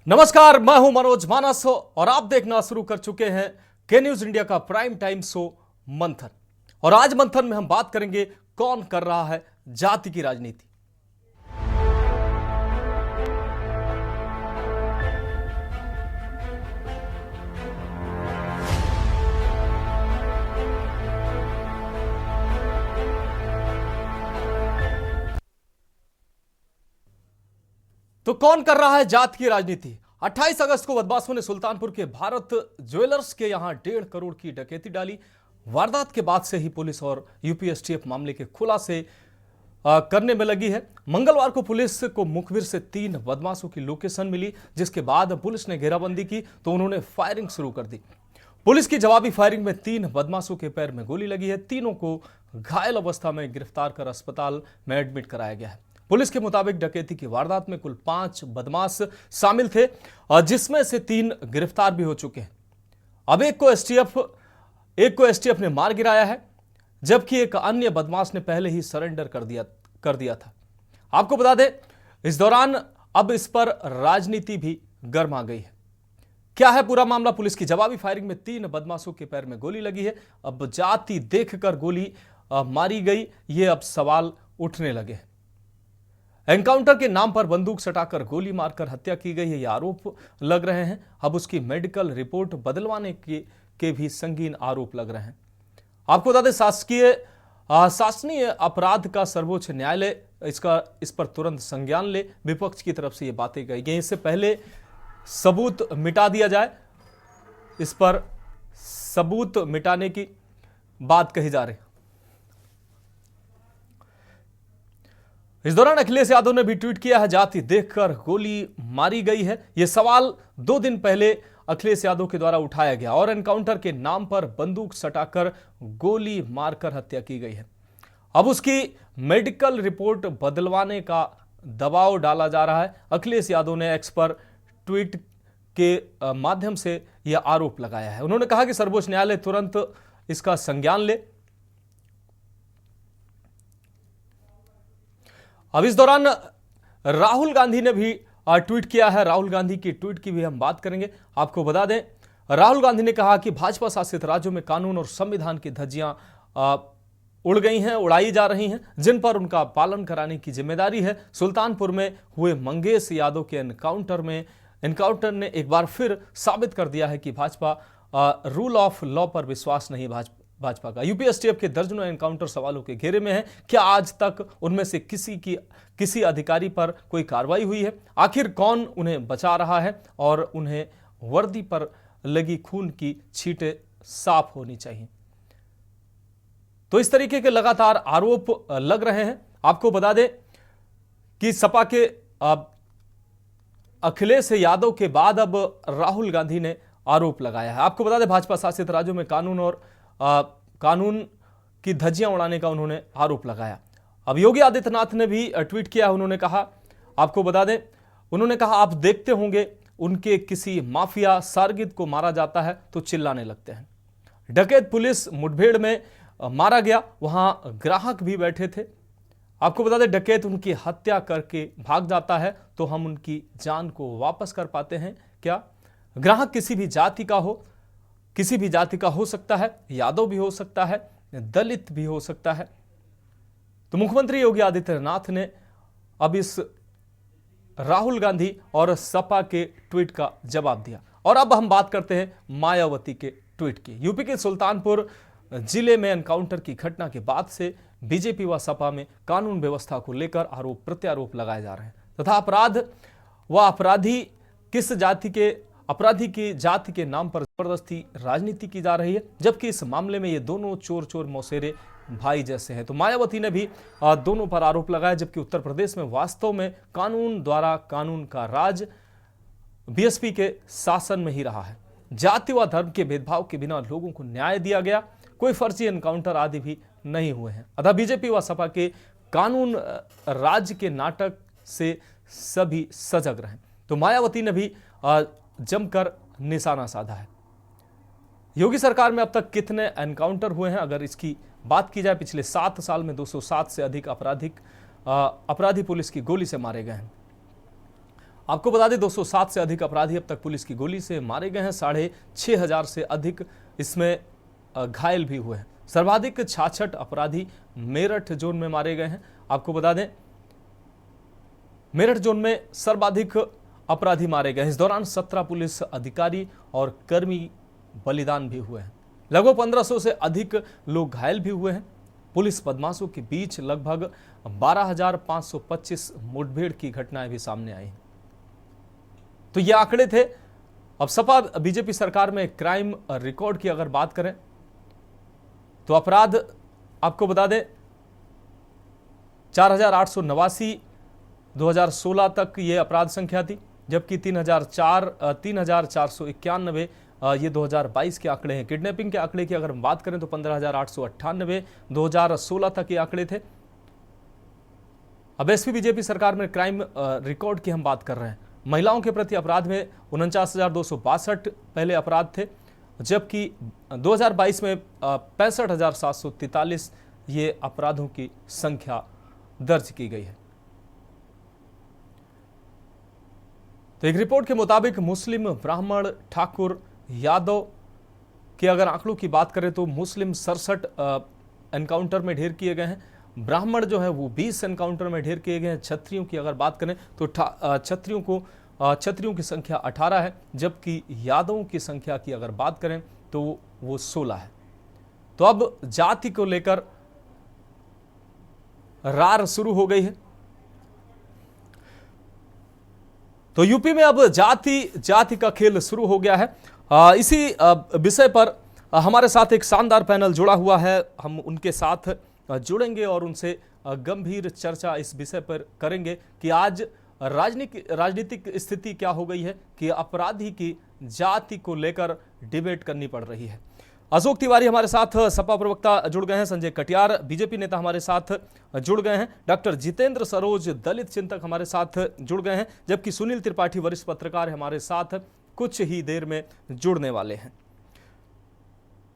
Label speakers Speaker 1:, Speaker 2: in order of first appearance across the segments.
Speaker 1: नमस्कार, मैं हूं मनोज मानस और आप देखना शुरू कर चुके हैं के न्यूज इंडिया का प्राइम टाइम शो मंथन। और आज मंथन में हम बात करेंगे कौन कर रहा है जाति की राजनीति। तो कौन कर रहा है जाति की राजनीति। 28 अगस्त को बदमाशों ने सुल्तानपुर के भारत ज्वेलर्स के यहां 1.5 करोड़ की डकैती डाली। वारदात के बाद से ही पुलिस और यूपीएसटीएफ मामले के खुलासे करने में लगी है। मंगलवार को पुलिस को मुखबिर से 3 बदमाशों की लोकेशन मिली, जिसके बाद पुलिस ने घेराबंदी की तो उन्होंने फायरिंग शुरू कर दी। पुलिस की जवाबी फायरिंग में 3 बदमाशों के पैर में गोली लगी है। तीनों को घायल अवस्था में गिरफ्तार कर अस्पताल में एडमिट कराया गया है। पुलिस के मुताबिक डकैती की वारदात में कुल 5 बदमाश शामिल थे, जिसमें से 3 गिरफ्तार भी हो चुके हैं। अब एक को एसटीएफ ने मार गिराया है, जबकि एक अन्य बदमाश ने पहले ही सरेंडर कर दिया था। आपको बता दें, इस दौरान अब इस पर राजनीति भी गर्मा गई है। क्या है पूरा मामला? पुलिस की जवाबी फायरिंग में 3 बदमाशों के पैर में गोली लगी है। अब जाति देखकर गोली मारी गई, ये अब सवाल उठने लगे हैं। एनकाउंटर के नाम पर बंदूक सटाकर गोली मारकर हत्या की गई है, ये आरोप लग रहे हैं। अब उसकी मेडिकल रिपोर्ट बदलवाने के भी संगीन आरोप लग रहे हैं। आपको बता दें, शासनीय अपराध का सर्वोच्च न्यायालय इस पर तुरंत संज्ञान ले। विपक्ष की तरफ से ये बातें कही गई, इससे पहले सबूत मिटा दिया जाए, इस पर सबूत मिटाने की बात कही जा रही है। इस दौरान अखिलेश यादव ने भी ट्वीट किया है, जाति देखकर गोली मारी गई है। यह सवाल 2 दिन पहले अखिलेश यादव के द्वारा उठाया गया और एनकाउंटर के नाम पर बंदूक सटाकर गोली मारकर हत्या की गई है। अब उसकी मेडिकल रिपोर्ट बदलवाने का दबाव डाला जा रहा है। अखिलेश यादव ने एक्स पर ट्वीट के माध्यम से यह आरोप लगाया है। उन्होंने कहा कि सर्वोच्च न्यायालय तुरंत इसका संज्ञान ले। अब इस दौरान राहुल गांधी ने भी ट्वीट किया है। राहुल गांधी की ट्वीट की भी हम बात करेंगे। आपको बता दें, राहुल गांधी ने कहा कि भाजपा शासित राज्यों में कानून और संविधान की धज्जियां उड़ गई हैं, उड़ाई जा रही हैं, जिन पर उनका पालन कराने की जिम्मेदारी है। सुल्तानपुर में हुए मंगेश यादव के एनकाउंटर ने एक बार फिर साबित कर दिया है कि भाजपा रूल ऑफ लॉ पर विश्वास नहीं भाजपा का। यूपीएसटीएफ के दर्जनों एनकाउंटर सवालों के घेरे में है। क्या आज तक उनमें से किसी अधिकारी पर कोई कार्रवाई हुई है? आखिर कौन उन्हें बचा रहा है? और उन्हें वर्दी पर लगी खून की छींटें साफ होनी चाहिए। तो इस तरीके के लगातार आरोप लग रहे हैं। आपको बता दें कि सपा के अखिलेश यादव के बाद अब राहुल गांधी ने आरोप लगाया है। आपको बता दें, भाजपा शासित राज्यों में कानून की धज्जियां उड़ाने का उन्होंने आरोप लगाया। अब योगी आदित्यनाथ ने भी ट्वीट किया। उन्होंने कहा, आपको बता दें, उन्होंने कहा, आप देखते होंगे उनके किसी माफिया सारगिद को मारा जाता है तो चिल्लाने लगते हैं। डकैत पुलिस मुठभेड़ में मारा गया, वहां ग्राहक भी बैठे थे। आपको बता दें, डकैत उनकी हत्या करके भाग जाता है तो हम उनकी जान को वापस कर पाते हैं क्या? ग्राहक किसी भी जाति का हो सकता है, यादव भी हो सकता है, दलित भी हो सकता है। तो मुख्यमंत्री योगी आदित्यनाथ ने अब इस राहुल गांधी और सपा के ट्वीट का जवाब दिया। और अब हम बात करते हैं मायावती के ट्वीट की। यूपी के सुल्तानपुर जिले में एनकाउंटर की घटना के बाद से बीजेपी व सपा में कानून व्यवस्था को लेकर आरोप प्रत्यारोप लगाए जा रहे हैं तथा अपराधी की जाति के नाम पर जबरदस्ती राजनीति की जा रही है, जबकि इस मामले में ये दोनों चोर मौसेरे भाई जैसे हैं। तो मायावती ने भी दोनों पर आरोप लगाया, जबकि उत्तर प्रदेश में वास्तव में कानून द्वारा कानून का राज बीएसपी के शासन में ही रहा है। जाति व धर्म के भेदभाव के बिना लोगों को न्याय दिया गया, कोई फर्जी एनकाउंटर आदि भी नहीं हुए हैं। अतः बीजेपी व सपा के कानून राज के नाटक से सभी सजग रहे। तो मायावती ने भी जमकर निशाना साधा है। योगी सरकार में अब तक कितने एनकाउंटर हुए हैं अगर इसकी बात की जाए, पिछले 7 साल में 207 से अधिक अपराधी पुलिस की गोली से मारे गए हैं। आपको बता दें 207 से अधिक अपराधी अब तक पुलिस की गोली से मारे गए हैं, 6,500 से अधिक इसमें घायल भी हुए हैं। सर्वाधिक 66 अपराधी मेरठ जोन में मारे गए हैं। आपको बता दें मेरठ जोन में सर्वाधिक अपराधी मारे गए। इस दौरान 17 पुलिस अधिकारी और कर्मी बलिदान भी हुए हैं। लगभग 1500 से अधिक लोग घायल भी हुए हैं। पुलिस बदमाशों के बीच लगभग 12,525 मुठभेड़ की घटनाएं भी सामने आई। तो ये आंकड़े थे। अब सपा बीजेपी सरकार में क्राइम रिकॉर्ड की अगर बात करें तो अपराध आपको बता दें 4,889 2016 तक ये अपराध संख्या थी, जबकि 3,491 ये 2022 के आंकड़े हैं। किडनैपिंग के आंकड़े की अगर हम बात करें तो 15,898 2016 तक ये आंकड़े थे। अब एसपी बीजेपी सरकार में क्राइम रिकॉर्ड की हम बात कर रहे हैं। महिलाओं के प्रति अपराध में 49,262 पहले अपराध थे, जबकि 2022 में 65,743 ये अपराधों की संख्या दर्ज की गई है। तो एक रिपोर्ट के मुताबिक मुस्लिम, ब्राह्मण, ठाकुर, यादव के अगर आंकड़ों की बात करें तो मुस्लिम 67 एनकाउंटर में ढेर किए गए हैं, ब्राह्मण जो है वो 20 एनकाउंटर में ढेर किए गए हैं। क्षत्रियों की अगर बात करें तो क्षत्रियों की संख्या 18 है, जबकि यादवों की संख्या की अगर बात करें तो वो 16 है। तो अब जाति को लेकर रार शुरू हो गई है। तो यूपी में अब जाति का खेल शुरू हो गया है। इसी विषय पर हमारे साथ एक शानदार पैनल जुड़ा हुआ है। हम उनके साथ जुड़ेंगे और उनसे गंभीर चर्चा इस विषय पर करेंगे कि आज राजनीतिक स्थिति क्या हो गई है कि अपराधी की जाति को लेकर डिबेट करनी पड़ रही है। अशोक तिवारी हमारे साथ सपा प्रवक्ता जुड़ गए हैं, संजय कटियार बीजेपी नेता हमारे साथ जुड़ गए हैं, डॉक्टर जितेंद्र सरोज दलित चिंतक हमारे साथ जुड़ गए हैं, जबकि सुनील त्रिपाठी वरिष्ठ पत्रकार हमारे साथ कुछ ही देर में जुड़ने वाले हैं।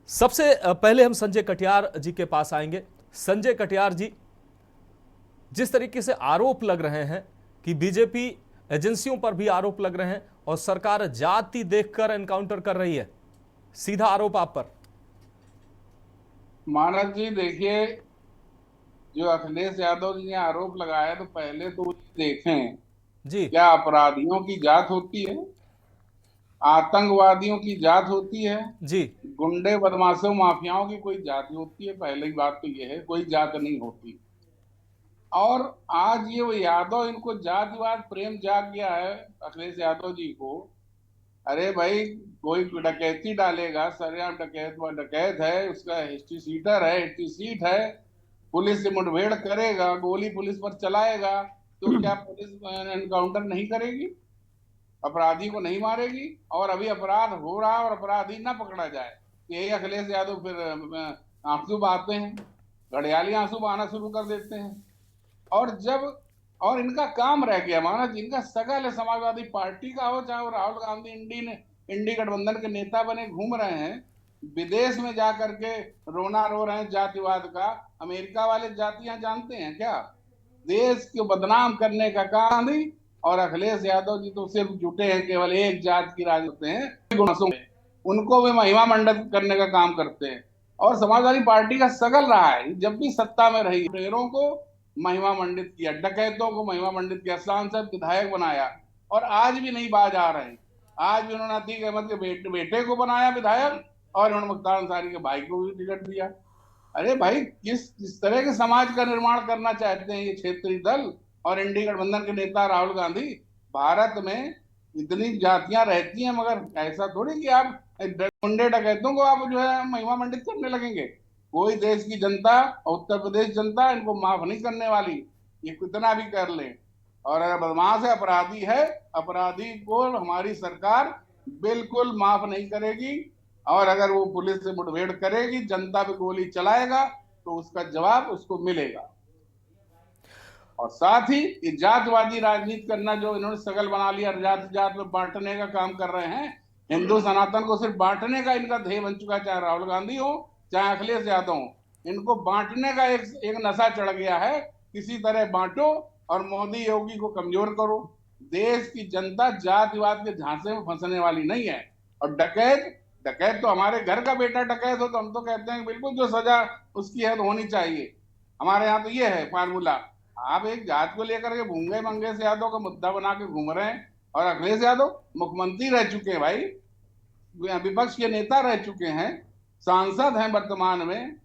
Speaker 1: सबसे पहले हम संजय कटियार जी के पास आएंगे। संजय कटियार जी, जिस तरीके से आरोप लग रहे हैं कि बीजेपी एजेंसियों पर भी आरोप लग रहे हैं और सरकार जाति देखकर एनकाउंटर कर रही है, सीधा आरोप आप पर।
Speaker 2: मानस जी देखिए, जो अखिलेश यादव जी ने आरोप लगाया तो पहले तो देखें
Speaker 1: जी,
Speaker 2: क्या अपराधियों की जात होती है, आतंकवादियों की जात होती है,
Speaker 1: जी,
Speaker 2: गुंडे बदमाशों माफियाओं की कोई जाति होती है? पहली बात तो ये है, कोई जात नहीं होती। और आज ये यादव, इनको जातिवाद प्रेम जाग गया है अखिलेश यादव जी को। अरे भाई, कोई डकैती डालेगा, सरेआम डकैत है, उसका हिस्ट्री सीटर है, हिस्ट्री सीट है, पुलिस से मुठभेड़ करेगा, गोली पुलिस पर चलाएगा, तो क्या पुलिस एनकाउंटर नहीं करेगी? अपराधी को नहीं मारेगी? और अभी अपराध हो रहा और अपराधी ना पकड़ा जाए, यही अखिलेश यादव फिर आंसू बहाते हैं, घड़ियाली आंसू बहाना शुरू कर देते हैं। और इनका काम रह गया, माना जिनका सगल है समाजवादी पार्टी का हो, चाहे वो राहुल गांधी इंडी गठबंधन के नेता बने घूम रहे हैं, विदेश में जाकर के रोना रो रहे हैं जातिवाद का। अमेरिका वाले जातियां जानते हैं क्या? देश को बदनाम करने का काम नहीं। और अखिलेश यादव जी तो सिर्फ जुटे हैं केवल एक जात की राजनीति हैं, उनको भी महिमा मंडित करने का काम करते हैं। और समाजवादी पार्टी का सगल रहा है, जब भी सत्ता में रही, शेरों को महिमा मंडित किया, डकैतों को महिमा मंडित किया, सांसद विधायक बनाया, और आज भी नहीं बाज आ रहे। आज भी उन्होंने अतीक अहमद के बेटे को बनाया विधायक, और उन्होंने मुख्तार अंसारी के भाई को भी टिकट दिया। अरे भाई, किस तरह के समाज का निर्माण करना चाहते हैं ये क्षेत्रीय दल और इंडी गठबंधन के नेता राहुल गांधी? भारत में इतनी जातियां रहती हैं, मगर ऐसा थोड़ी कि आप गुंडे डकैतों को आप जो है महिमा मंडित करने लगेंगे। कोई देश की जनता, उत्तर प्रदेश जनता इनको माफ नहीं करने वाली, ये कितना भी कर ले। और अगर बदमाश है, अपराधी को हमारी सरकार बिल्कुल माफ नहीं करेगी। और अगर वो पुलिस से मुठभेड़ करेगी, जनता पे गोली चलाएगा, तो उसका जवाब उसको मिलेगा। और साथ ही ये जातवादी राजनीति करना जो इन्होंने सगल बना लिया, जात में बांटने का काम कर रहे हैं, हिंदू सनातन को सिर्फ बांटने का इनका ध्येय बन चुका है। चाहे राहुल गांधी हो, चाहे अखिलेश यादव हो, इनको बांटने का एक नशा चढ़ गया है। किसी तरह बांटो और मोदी योगी को कमजोर करो। देश की जनता जातिवाद के झांसे में फंसने वाली नहीं है। और डकैत डकैत तो हमारे घर का बेटा डकैत हो तो हम तो कहते हैं बिल्कुल जो सजा उसकी है तो होनी चाहिए। हमारे यहाँ तो ये है फार्मूला। आप एक जात को लेकर के भूंगे मंगेश यादव का मुद्दा बना के घूम रहे हैं, और अखिलेश यादव मुख्यमंत्री रह चुके हैं भाई, विपक्ष के नेता रह चुके हैं, सांसद हैं वर्तमान में,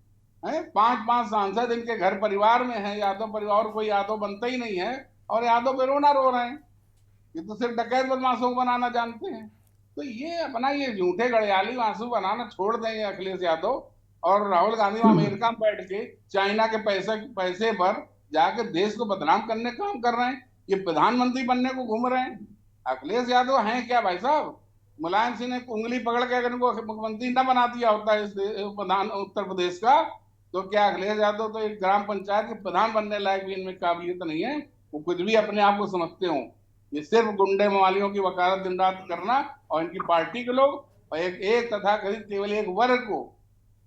Speaker 2: हैं 5-5 सांसद इनके घर परिवार में हैं, यादव परिवार, कोई यादव बनता ही नहीं है, और यादव पे रोना रो रहे हैं। ये तो सिर्फ डकैत बदमाशों को बनाना जानते हैं। तो ये अपना ये झूठे गड़ियाली आंसू बनाना छोड़ दें ये अखिलेश यादव, और राहुल गांधी वहां अमेरिका में बैठ के चाइना के पैसे पर जाकर देश को बदनाम करने का काम कर रहे हैं। ये प्रधानमंत्री बनने को घूम रहे हैं। अखिलेश यादव हैं क्या भाई साहब? मुलायम सिंह ने उंगली पकड़ के अगर इनको मुख्यमंत्री न बना दिया होता इस प्रधान उत्तर प्रदेश का, तो क्या अखिलेश यादव तो एक ग्राम पंचायत के प्रधान बनने लायक भी इनमें काबिलियत नहीं है। वो कुछ भी अपने आप को समझते हो। ये सिर्फ गुंडे मवालियों की वकालत दिन रात करना, और इनकी पार्टी के लोग और एक तथाकथित केवल एक वर्ग को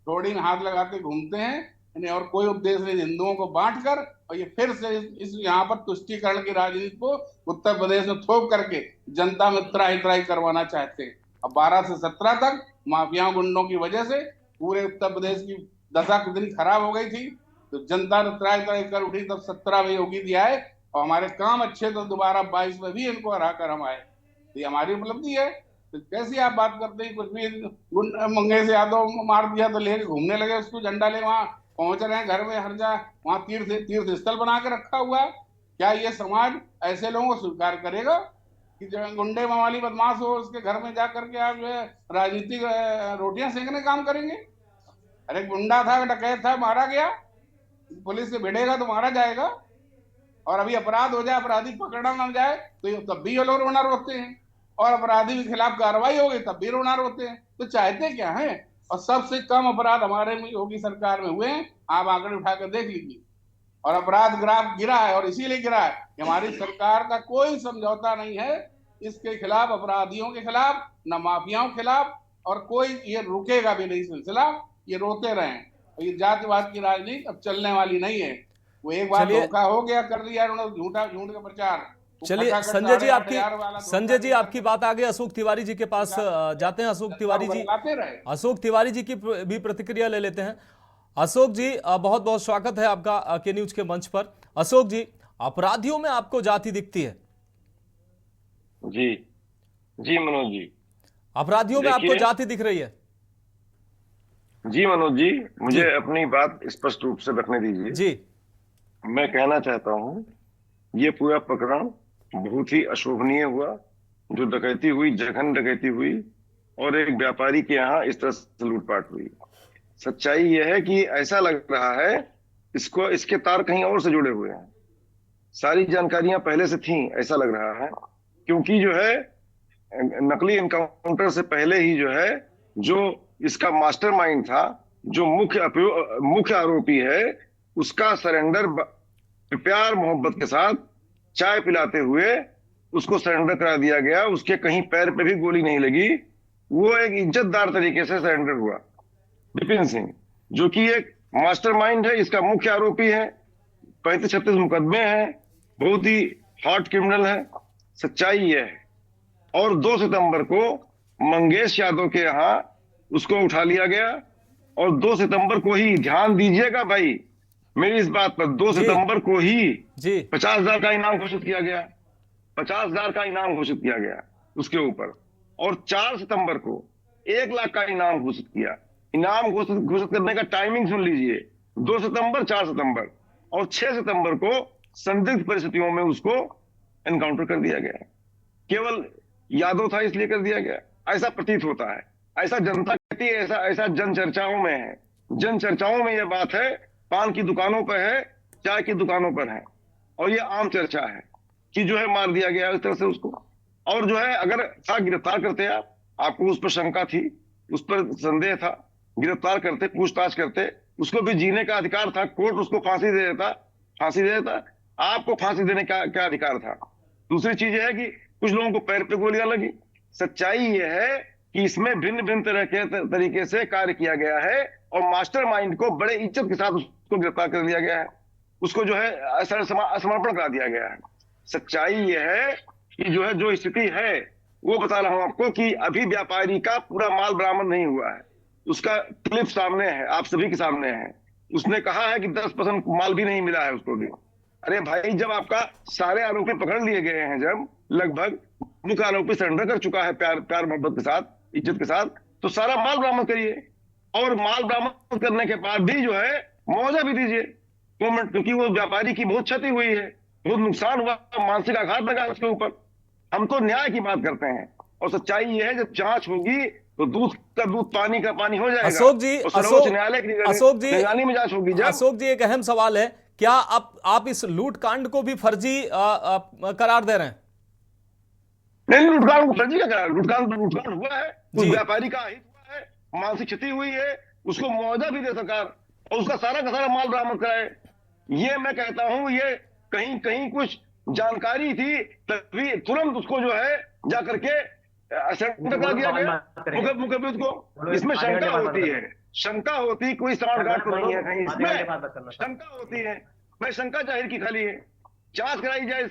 Speaker 2: थोड़ी में हाथ लगाते घूमते हैं। इन्हें और कोई उद्देश्य नहीं हिंदुओं को बांटकर, और ये फिर से इस यहाँ पर तुष्टीकरण की राजनीति को उत्तर प्रदेश में थोप करके जनता में त्राही त्राही करवाना चाहते हैं। अब 12 से 17 तक माफिया गुंडों की वजह से पूरे उत्तर प्रदेश की दशा कितनी खराब हो गई थी, तो जनता ने त्राही त्राही कर उठी। तब 17 में योगी जी आए और हमारे काम अच्छे, तो दोबारा 22 में भी इनको हरा कर हम आए। तो ये हमारी उपलब्धि है। तो कैसी आप बात करते हैं? कुछ भी मंगेश यादव मार दिया तो लेके घूमने लगे, उसको झंडा ले वहां पहुंच रहे हैं, घर में हर जा वहां तीर्थ स्थल बना के रखा हुआ है। क्या ये समाज ऐसे लोगों को स्वीकार करेगा कि जो गुंडे मवाली बदमाश हो उसके घर में जा करके आप जो है राजनीतिक रोटियां सेकने काम करेंगे? अरे गुंडा था, डकैत था, मारा गया, पुलिस से भिड़ेगा तो मारा जाएगा। और अभी अपराध हो जाए, अपराधी पकड़ा ना जाए तो तब भी ये लोग रोना रोते हैं, और अपराधी के खिलाफ कार्रवाई हो गई तब भी रोना रोते हैं। तो चाहते क्या है? और सबसे कम अपराध हमारे में योगी सरकार में हुए हैं, आप आंकड़े उठाकर देख लीजिए। और अपराध ग्राफ गिरा है, और इसीलिए गिरा है कि हमारी सरकार का कोई समझौता नहीं है इसके खिलाफ, अपराधियों के खिलाफ, न माफियाओं के खिलाफ, और कोई ये रुकेगा भी नहीं सिलसिला। ये रोते रहे। और ये जातिवाद की राजनीति अब चलने वाली नहीं है। वो एक बार
Speaker 1: चलिए
Speaker 2: धोखा हो गया, कर दिया उन्होंने झूठ का प्रचार।
Speaker 1: चलिए संजय जी आपकी बात आगे अशोक तिवारी जी के पास जाते हैं। अशोक तिवारी जी, अशोक तिवारी जी की भी प्रतिक्रिया ले लेते हैं। अशोक जी बहुत बहुत स्वागत है आपका के न्यूज के मंच पर। अशोक जी, अपराधियों में आपको जाति दिखती है?
Speaker 3: जी जी मनोज जी,
Speaker 1: अपराधियों में आपको जाति दिख रही है?
Speaker 3: जी मनोज जी, मुझे अपनी बात स्पष्ट रूप से रखने दीजिए
Speaker 1: जी।
Speaker 3: मैं कहना चाहता हूं, ये पूरा प्रकरण बहुत ही अशोभनीय हुआ। जो डकैती हुई, जघन्य डकैती हुई, और एक व्यापारी के यहाँ इस तरह से लूटपाट हुई। सच्चाई यह है कि ऐसा लग रहा है इसके तार कहीं और से जुड़े हुए हैं। सारी जानकारियां पहले से थी ऐसा लग रहा है, क्योंकि जो है नकली एनकाउंटर से पहले ही जो है, जो इसका मास्टरमाइंड था, जो मुख्य आरोपी है, उसका सरेंडर प्यार मोहब्बत के साथ चाय पिलाते हुए उसको सरेंडर करा दिया गया। उसके कहीं पैर पे भी गोली नहीं लगी। वो एक इज्जतदार तरीके से सरेंडर हुआ। विपिन सिंह, जो कि एक मास्टरमाइंड है, इसका मुख्य आरोपी है, 35-36 मुकदमे हैं, बहुत ही हॉट क्रिमिनल है। सच्चाई यह है। और 2 सितंबर को मंगेश यादव के यहाँ उसको उठा लिया गया, और 2 सितंबर को ही, ध्यान दीजिएगा भाई मेरी इस बात पर, 2 सितंबर को ही 50,000 का इनाम घोषित किया गया। 50,000 का इनाम घोषित किया गया उसके ऊपर। और 4 सितंबर को 1 लाख का इनाम घोषित किया। इनाम घोषित करने का टाइमिंग सुन लीजिए, 2 सितंबर, 4 सितंबर, और 6 सितंबर को संदिग्ध परिस्थितियों में उसको एनकाउंटर कर दिया गया। केवल यादव था इसलिए कर दिया गया, ऐसा प्रतीत होता है, ऐसा जनता कहती है, ऐसा जन चर्चाओं में है। जन चर्चाओं में यह बात है, पान की दुकानों पर है, चाय की दुकानों पर है, और ये आम चर्चा है कि जो है मार दिया गया इस तरह से उसको। और जो है अगर था गिरफ्तार करते, आपको उस पर शंका थी, उस पर संदेह था, गिरफ्तार करते, पूछताछ करते, उसको भी जीने का अधिकार था। कोर्ट उसको फांसी दे देता। आपको फांसी देने का क्या अधिकार था? दूसरी चीज है कि कुछ लोगों को पैर पे गोलियां लगी। सच्चाई यह है कि इसमें भिन्न भिन्न तरह के तरीके से कार्य किया गया है, और मास्टरमाइंड को बड़े इज्जत के साथ उसको गिरफ्तार कर लिया गया है। उसको जो है समर्पण करा दिया गया है। सच्चाई यह है की जो है जो स्थिति है वो बता रहा हूं आपको कि अभी व्यापारी का पूरा माल बरामद नहीं हुआ है। उसका क्लिप सामने है, आप सभी के सामने है। उसने कहा है कि 10% माल भी नहीं मिला है उसको भी। अरे भाई, जब आपका सारे आरोपी पकड़ लिए गए हैं, जब लगभग मुख्य आरोपी सरेंडर कर चुका है प्यार प्यार मोहब्बत के साथ, इज्जत के साथ, तो सारा माल बरामद करिए। और माल बरामद करने के बाद भी जो है मुआवजा भी दीजिए गवर्नमेंट, क्योंकि वो व्यापारी की बहुत क्षति हुई है, बहुत नुकसान हुआ, मानसिक आघात लगा उसके ऊपर। हम तो न्याय की बात करते हैं, और सच्चाई ये है जब जांच होगी तो दूध का दूध पानी का पानी हो जाएगा।
Speaker 1: अशोक जी,
Speaker 3: और सर्वोच्च न्यायालय की निगरानी में जांच होगी। जब
Speaker 1: अशोक जी, एक अहम सवाल है, क्या आप इस लूट कांड को भी फर्जी करार दे रहे हैं?
Speaker 3: नहीं, लूटकांड को फर्जी का करार, लूटकांड हुआ है, उस
Speaker 1: जी।
Speaker 3: व्यापारी का अहित हुआ है, मानसिक क्षति हुई है, उसको मुआवजा भी दे सरकार, और उसका सारा का सारा माल बरामद कराए। ये मैं कहता हूं, ये कहीं कहीं कुछ जानकारी थी, तभी तुरंत उसको जो है जा करके सरेंडर करा दिया गया मुकदमे को। इसमें शंका होती है, शंका होती, कोई सांठगांठ तो नहीं है कहीं इसमें, शंका होती है। मैं शंका जाहिर की खाली है, जांच कराई जाए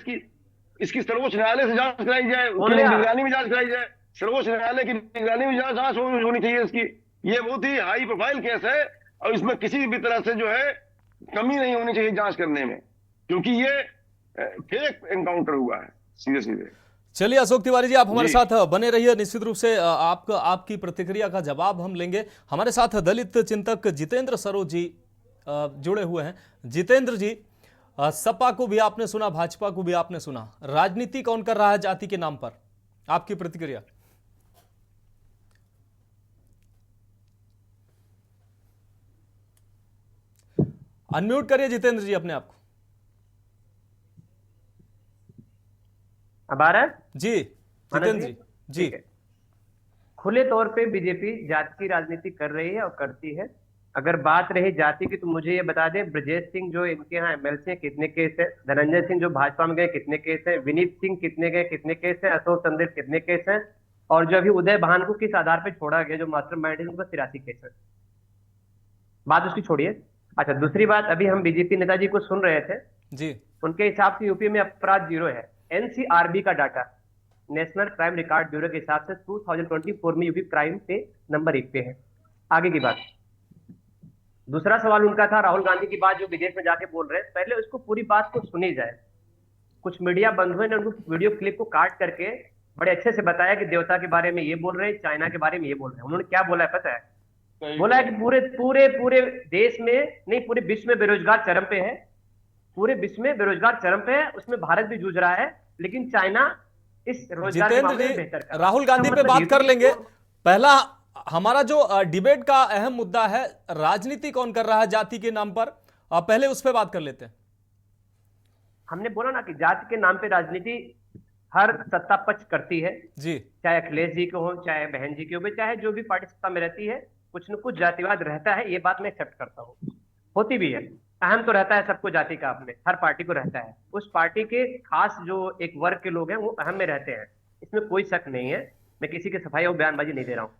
Speaker 3: इसकी सर्वोच्च न्यायालय से जांच कराई जाए, निगरानी में जांच कराई जाए, सर्वोच्च न्यायालय की निगरानी में जांच होनी चाहिए इसकी। ये बहुत ही हाई प्रोफाइल केस है, और इसमें किसी भी तरह से जो है कमी नहीं होनी चाहिए जांच करने में, क्योंकि ये फेक एनकाउंटर हुआ है सीधे सीधे।
Speaker 1: चलिए अशोक तिवारी जी, आप हमारे साथ बने रहिए। निश्चित रूप से आपकी प्रतिक्रिया का जवाब हम लेंगे। हमारे साथ दलित चिंतक जितेंद्र सरोज जी जुड़े हुए हैं। जितेंद्र जी, सपा को भी आपने सुना, भाजपा को भी आपने सुना, राजनीति कौन कर रहा है जाति के नाम पर, आपकी प्रतिक्रिया? अनम्यूट करिए जितेंद्र जी अपने आप को।
Speaker 4: अब आ रहा है?
Speaker 1: जी जितेंद्र जी। जी,
Speaker 4: खुले तौर पे बीजेपी जाति की राजनीति कर रही है और करती है। अगर बात रही जाति की, तो मुझे ये बता दें, ब्रजेश सिंह जो इनके यहाँ एमएलसी हैं कितने केस है, धनंजय सिंह जो भाजपा में गए कितने केस है, विनीत सिंह कितने गए कितने केस है, अशोक चंदेल कितने केस है, और जो अभी उदय भान को किस आधार पर छोड़ा गया जो मास्टरमाइंड है, उनका 83 केस है। बात उसकी छोड़िए। अच्छा, दूसरी बात, अभी हम बीजेपी नेताजी को सुन रहे थे
Speaker 1: जी,
Speaker 4: उनके हिसाब से यूपी में अपराध 0 है। एनसीआरबी का data, national crime record bureau के हिसाब से 2024 में यूपी क्राइम पे नंबर 1 पे है। आगे की बात, दूसरा सवाल उनका था राहुल गांधी की बात जो विदेश में जाके बोल रहे हैं, पहले उसको पूरी बात को सुनी जाए। कुछ मीडिया बंधुओं ने उनको वीडियो क्लिप को काट करके बड़े अच्छे से बताया कि देवता के बारे में ये बोल रहे हैं, चाइना के बारे में ये बोल रहे हैं। उन्होंने क्या बोला है पता है? बोला है कि पूरे पूरे पूरे देश में नहीं, पूरे विश्व में बेरोजगार चरम पे है, पूरे विश्व में बेरोजगार चरम पे है, उसमें भारत भी जूझ रहा है, लेकिन चाइना इस रोजगार के मामले में बेहतर कर रहा है।
Speaker 1: राहुल गांधी पे बात कर लेंगे। पहला हमारा जो डिबेट का अहम मुद्दा है, राजनीति कौन कर रहा है जाति के नाम पर, पहले उस पर बात कर लेते हैं।
Speaker 4: हमने बोला ना कि जाति के नाम पे राजनीति हर सत्ता पक्ष करती है
Speaker 1: जी,
Speaker 4: चाहे अखिलेश जी के हो, चाहे बहन जी के हो, चाहे जो भी पार्टी सत्ता में रहती है, कुछ न कुछ जातिवाद रहता है। ये बात मैं एक्सेप्ट करता हूँ, होती भी है। अहम तो रहता है सबको, जाति का अपने हर पार्टी को रहता है। उस पार्टी के खास जो एक वर्ग के लोग हैं वो अहम में रहते हैं, इसमें कोई शक नहीं है। मैं किसी की सफाई और बयानबाजी नहीं दे रहा हूँ,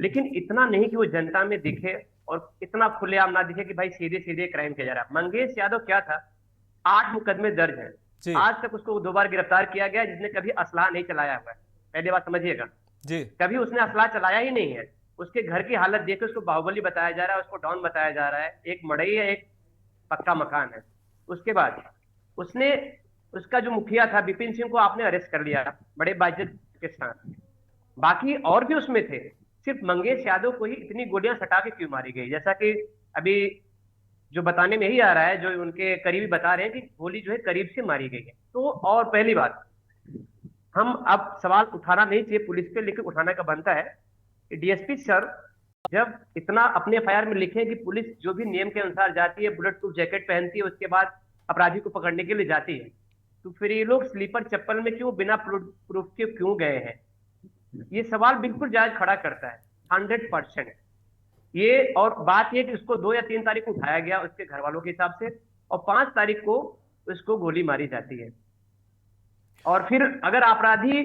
Speaker 4: लेकिन इतना नहीं कि वो जनता में दिखे और इतना खुलेआम ना दिखे कि भाई सीधे सीधे क्राइम किया जा रहा है। मंगेश यादव क्या था, 8 मुकदमे दर्ज हैं, आज तक उसको 2 बार गिरफ्तार किया गया, जिसने कभी असलाह नहीं चलाया हुआ है। पहले बात समझिएगा जी, कभी उसने असलाह चलाया ही नहीं है। उसके घर की हालत देख के उसको बाहुबली बताया जा रहा है, उसको डॉन बताया जा रहा है। एक मड़ई है, एक पक्का मकान है। उसके बाद उसने, उसका जो मुखिया था विपिन सिंह को आपने अरेस्ट कर लिया बड़े बाइज्जत के साथ, बाकी और भी उसमें थे। सिर्फ मंगेश यादव को ही इतनी गोलियां सटा के क्यों मारी गई? जैसा कि अभी जो बताने में ही आ रहा है, जो उनके करीबी बता रहे हैं कि गोली जो है करीब से मारी गई है। तो और पहली बात, हम अब सवाल उठाना नहीं चाहिए पुलिस पे, लेकिन उठाना का बनता है। डीएसपी सर जब इतना अपने एफआईआर में लिखे कि पुलिस जो भी नियम के अनुसार जाती है, बुलेट प्रूफ जैकेट पहनती है, उसके बाद अपराधी को पकड़ने के लिए जाती है, तो फिर ये लोग स्लीपर चप्पल में क्यों, बिना प्रूफ के क्यों गए हैं? ये सवाल बिल्कुल जायज खड़ा करता है 100%। ये और बात ये कि उसको 2 या 3 तारीख को उठाया गया उसके घर वालों के हिसाब से, और 5 तारीख को उसको गोली मारी जाती है। और फिर अगर अपराधी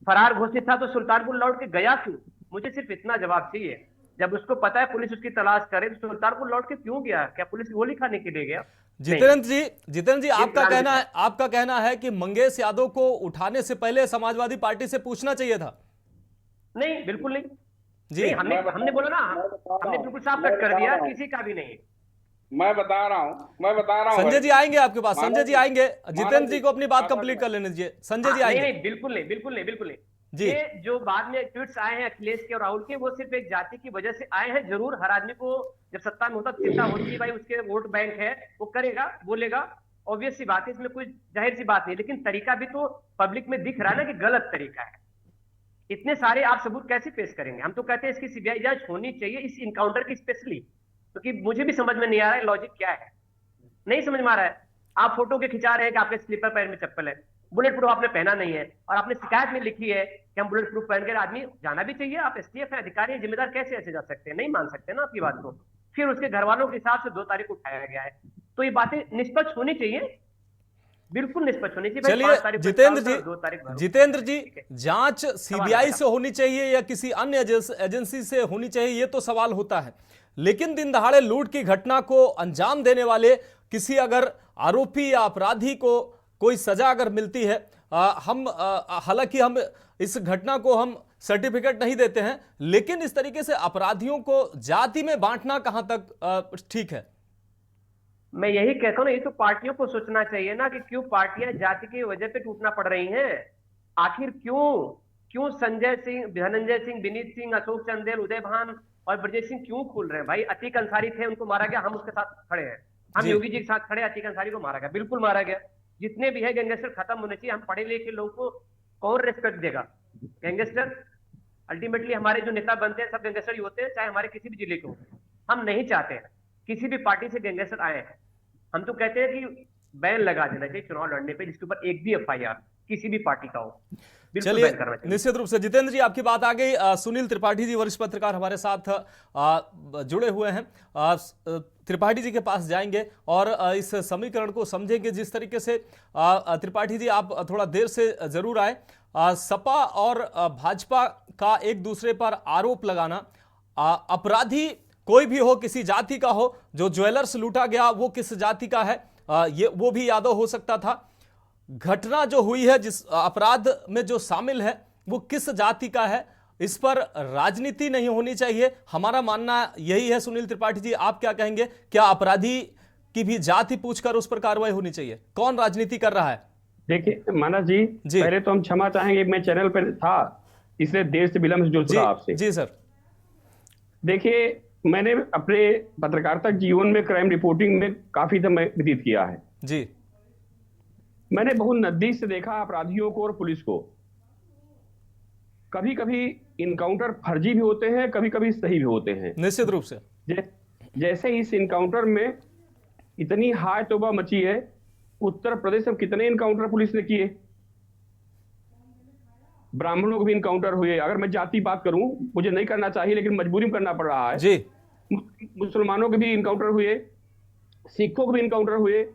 Speaker 4: फरार घोषित था तो सुल्तानपुर लौट के गया क्यों? मुझे सिर्फ इतना जवाब चाहिए। जब उसको पता है पुलिस उसकी तलाश करे तो सुल्तानपुर लौट के क्यों गया? क्या पुलिस गोली खाने के लिए गया?
Speaker 1: जितेंद्र जी,
Speaker 4: प्लान
Speaker 1: आपका कहना है कि मंगेश यादव को उठाने से पहले समाजवादी पार्टी से पूछना चाहिए था?
Speaker 4: नहीं, बिल्कुल नहीं
Speaker 1: जी।
Speaker 4: नहीं, हमने बोला ना, हमने बिल्कुल साफ कट कर दिया, किसी का भी नहीं।
Speaker 2: मैं बता रहा हूँ
Speaker 1: संजय जी आएंगे आपके पास, संजय जी आएंगे, जितेंद्र जी को अपनी बात कंप्लीट कर लेने दीजिए, संजय जी आएंगे।
Speaker 4: नहीं, बिल्कुल नहीं, बिल्कुल नहीं, बिल्कुल नहीं
Speaker 1: जी।
Speaker 4: ये जो बाद में ट्वीट्स आए हैं अखिलेश के और राहुल के, वो सिर्फ एक जाति की वजह से आए हैं। जरूर हर आदमी को जब सत्ता में होता तो चिंता होती है, भाई उसके वोट बैंक है, वो करेगा, बोलेगा, ऑब्वियस सी बात है, इसमें कोई जाहिर सी बात नहीं। लेकिन तरीका भी तो पब्लिक में दिख रहा है ना कि गलत तरीका है। इतने सारे आप सबूत कैसे पेश करेंगे? हम तो कहते हैं इसकी सीबीआई जांच होनी चाहिए, इस इनकाउंटर की स्पेशली, क्योंकि मुझे भी समझ में नहीं आ रहा है लॉजिक क्या है, नहीं समझ में आ रहा है। आप फोटो के खिंचा रहे हैं कि आपके स्लीपर पैर में चप्पल है, बुलेट प्रूफ आपने पहना नहीं है, और आपने शिकायत में लिखी है कि हम बुलेट प्रूफ पहन कर, आदमी जाना भी चाहिए, आप एसटीएफ है, अधिकारी है, जिम्मेदार, कैसे ऐसे जा सकते हैं? नहीं मान सकते ना आपकी बात को। फिर उसके घर वालों के हिसाब से 2 तारीख को उठाया गया है, तो ये बातें निष्पक्ष होनी चाहिए, बिल्कुल निष्पक्ष होनी चाहिए।
Speaker 1: चलिए जितेंद्र जी, जांच सीबीआई से होनी चाहिए या किसी अन्य एजेंसी से होनी चाहिए, ये तो सवाल होता है। लेकिन दिन दहाड़े लूट की घटना को अंजाम देने वाले किसी अगर आरोपी या अपराधी को कोई सजा अगर मिलती है, हालांकि हम इस घटना को हम सर्टिफिकेट नहीं देते हैं, लेकिन इस तरीके से अपराधियों को जाति में बांटना कहां तक ठीक है?
Speaker 4: मैं यही कहता हूं ना, ये तो पार्टियों को सोचना चाहिए ना कि क्यों पार्टियां जाति की वजह पे टूटना पड़ रही हैं। आखिर क्यों संजय सिंह, धनंजय सिंह, विनीत सिंह, अशोक चंदेल, उदय भान और ब्रजेश सिंह क्यों खुल रहे हैं? भाई अतीक अंसारी थे, उनको मारा गया, हम उसके साथ खड़े हैं, हम योगी जी के साथ खड़े, अतीक अंसारी को मारा गया, बिल्कुल मारा गया। जितने भी है गैंगस्टर खत्म होने चाहिए। हम पढ़े लिखे लोगों को कौन रेस्पेक्ट देगा? गैंगस्टर अल्टीमेटली हमारे जो नेता बनते हैं सब गैंगस्टर ही होते हैं, चाहे हमारे किसी भी जिले के हो। हम नहीं चाहते हैं किसी भी पार्टी से गैंगस्टर आए हैं। हम तो कहते हैं कि बैन लगा देना चाहिए चुनाव लड़ने पे, जिसके ऊपर एक भी एफआईआर किसी भी पार्टी का हो।
Speaker 1: चलिए, निश्चित रूप से जितेंद्र जी आपकी बात आ गई। सुनील त्रिपाठी जी वरिष्ठ पत्रकार हमारे साथ जुड़े हुए हैं, त्रिपाठी जी के पास जाएंगे और इस समीकरण को समझेंगे। जिस तरीके से त्रिपाठी जी आप थोड़ा देर से जरूर आए, सपा और भाजपा का एक दूसरे पर आरोप लगाना, अपराधी कोई भी हो, किसी जाति का हो, जो ज्वेलर्स लूटा गया वो किस जाति का है, ये वो भी यादव हो सकता था। घटना जो हुई है, जिस अपराध में जो शामिल है वो किस जाति का है, इस पर राजनीति नहीं होनी चाहिए, हमारा मानना यही है। सुनील त्रिपाठी जी आप क्या कहेंगे? क्या अपराधी की भी जाति पूछकर उस पर कार्रवाई होनी चाहिए? कौन राजनीति कर रहा है?
Speaker 5: देखिए मानस जी, पहले तो हम क्षमा चाहेंगे, मैं चैनल पर था इसलिए देर से विलंब से जुड़ चुका आपसे।
Speaker 1: जी सर।
Speaker 5: देखिए, मैंने अपने पत्रकारिता जीवन में क्राइम रिपोर्टिंग में काफी समय व्यतीत किया है
Speaker 1: जी।
Speaker 5: मैंने बहुत नजदीक से देखा अपराधियों को और पुलिस को। कभी कभी इनकाउंटर फर्जी भी होते हैं, कभी कभी सही भी होते हैं,
Speaker 1: निश्चित रूप से।
Speaker 5: जैसे इस इनकाउंटर में इतनी हाय तौबा मची है। उत्तर प्रदेश में कितने इनकाउंटर पुलिस ने किए, ब्राह्मणों के भी इनकाउंटर हुए। अगर मैं जाति बात करूं, मुझे नहीं करना चाहिए लेकिन मजबूरी में करना पड़ रहा है
Speaker 1: जी।
Speaker 5: मुसलमानों के भी इनकाउंटर हुए, सिखों के भी इनकाउंटर हुए,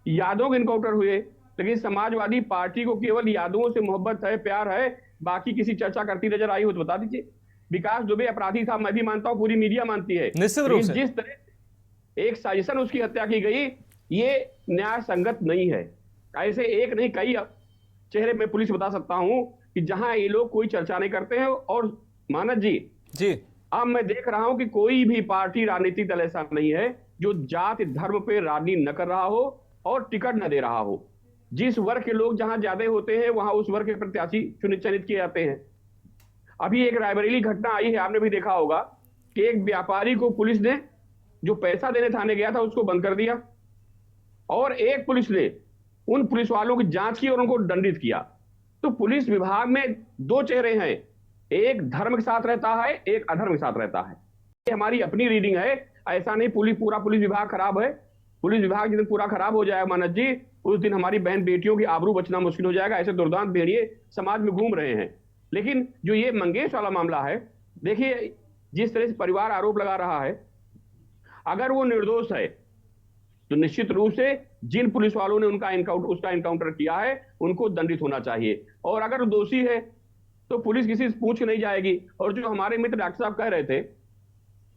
Speaker 5: यादवों के इनकाउंटर हुए। लेकिन समाजवादी पार्टी को केवल यादवों से मोहब्बत है, प्यार है, बाकी किसी चर्चा करती नजर आई हो तो बता दीजिए। विकास दुबे अपराधी था, मैं भी मानता हूं, पूरी मीडिया मानती है।
Speaker 1: निश्चित रूप से।
Speaker 5: जिस तरह एक साजिशन उसकी हत्या की गई, ये न्याय संगत नहीं है। ऐसे एक नहीं कई चेहरे में पुलिस बता सकता हूं कि जहां ये लोग कोई चर्चा नहीं करते हैं। और मानस जी, अब मैं देख रहा हूं कि कोई भी पार्टी, राजनीतिक दल ऐसा नहीं है जो जाति धर्म पे राजनीति न कर रहा हो और टिकट न दे रहा हो। जिस वर्ग के लोग जहां ज्यादा होते हैं वहां उस वर्ग के प्रत्याशी चयनित किए जाते हैं। अभी एक रायबरेली घटना आई है, आपने भी देखा होगा कि एक व्यापारी को पुलिस ने जो पैसा देने थाने गया था उसको बंद कर दिया, और एक पुलिस ने उन पुलिस वालों की जांच की और उनको दंडित किया। तो पुलिस विभाग में 2 चेहरे हैं, एक धर्म के साथ रहता है, एक अधर्म के साथ रहता है। ये हमारी अपनी रीडिंग है, ऐसा नहीं पूरा पुलिस विभाग खराब है। पुलिस विभाग जिस दिन पूरा खराब हो जाएगा मानस जी, उस दिन हमारी बहन बेटियों की आबरू बचना मुश्किल हो जाएगा। ऐसे दुर्दांत भेड़िए समाज में घूम रहे हैं। लेकिन जो ये मंगेश वाला मामला है, देखिए जिस तरह से परिवार आरोप लगा रहा है, अगर वो निर्दोष है तो निश्चित रूप से जिन पुलिस वालों ने उसका इनकाउंटर किया है उनको दंडित होना चाहिए। और अगर दोषी है तो पुलिस किसी से पूछ नहीं जाएगी। और जो हमारे मित्र डॉक्टर साहब कह रहे थे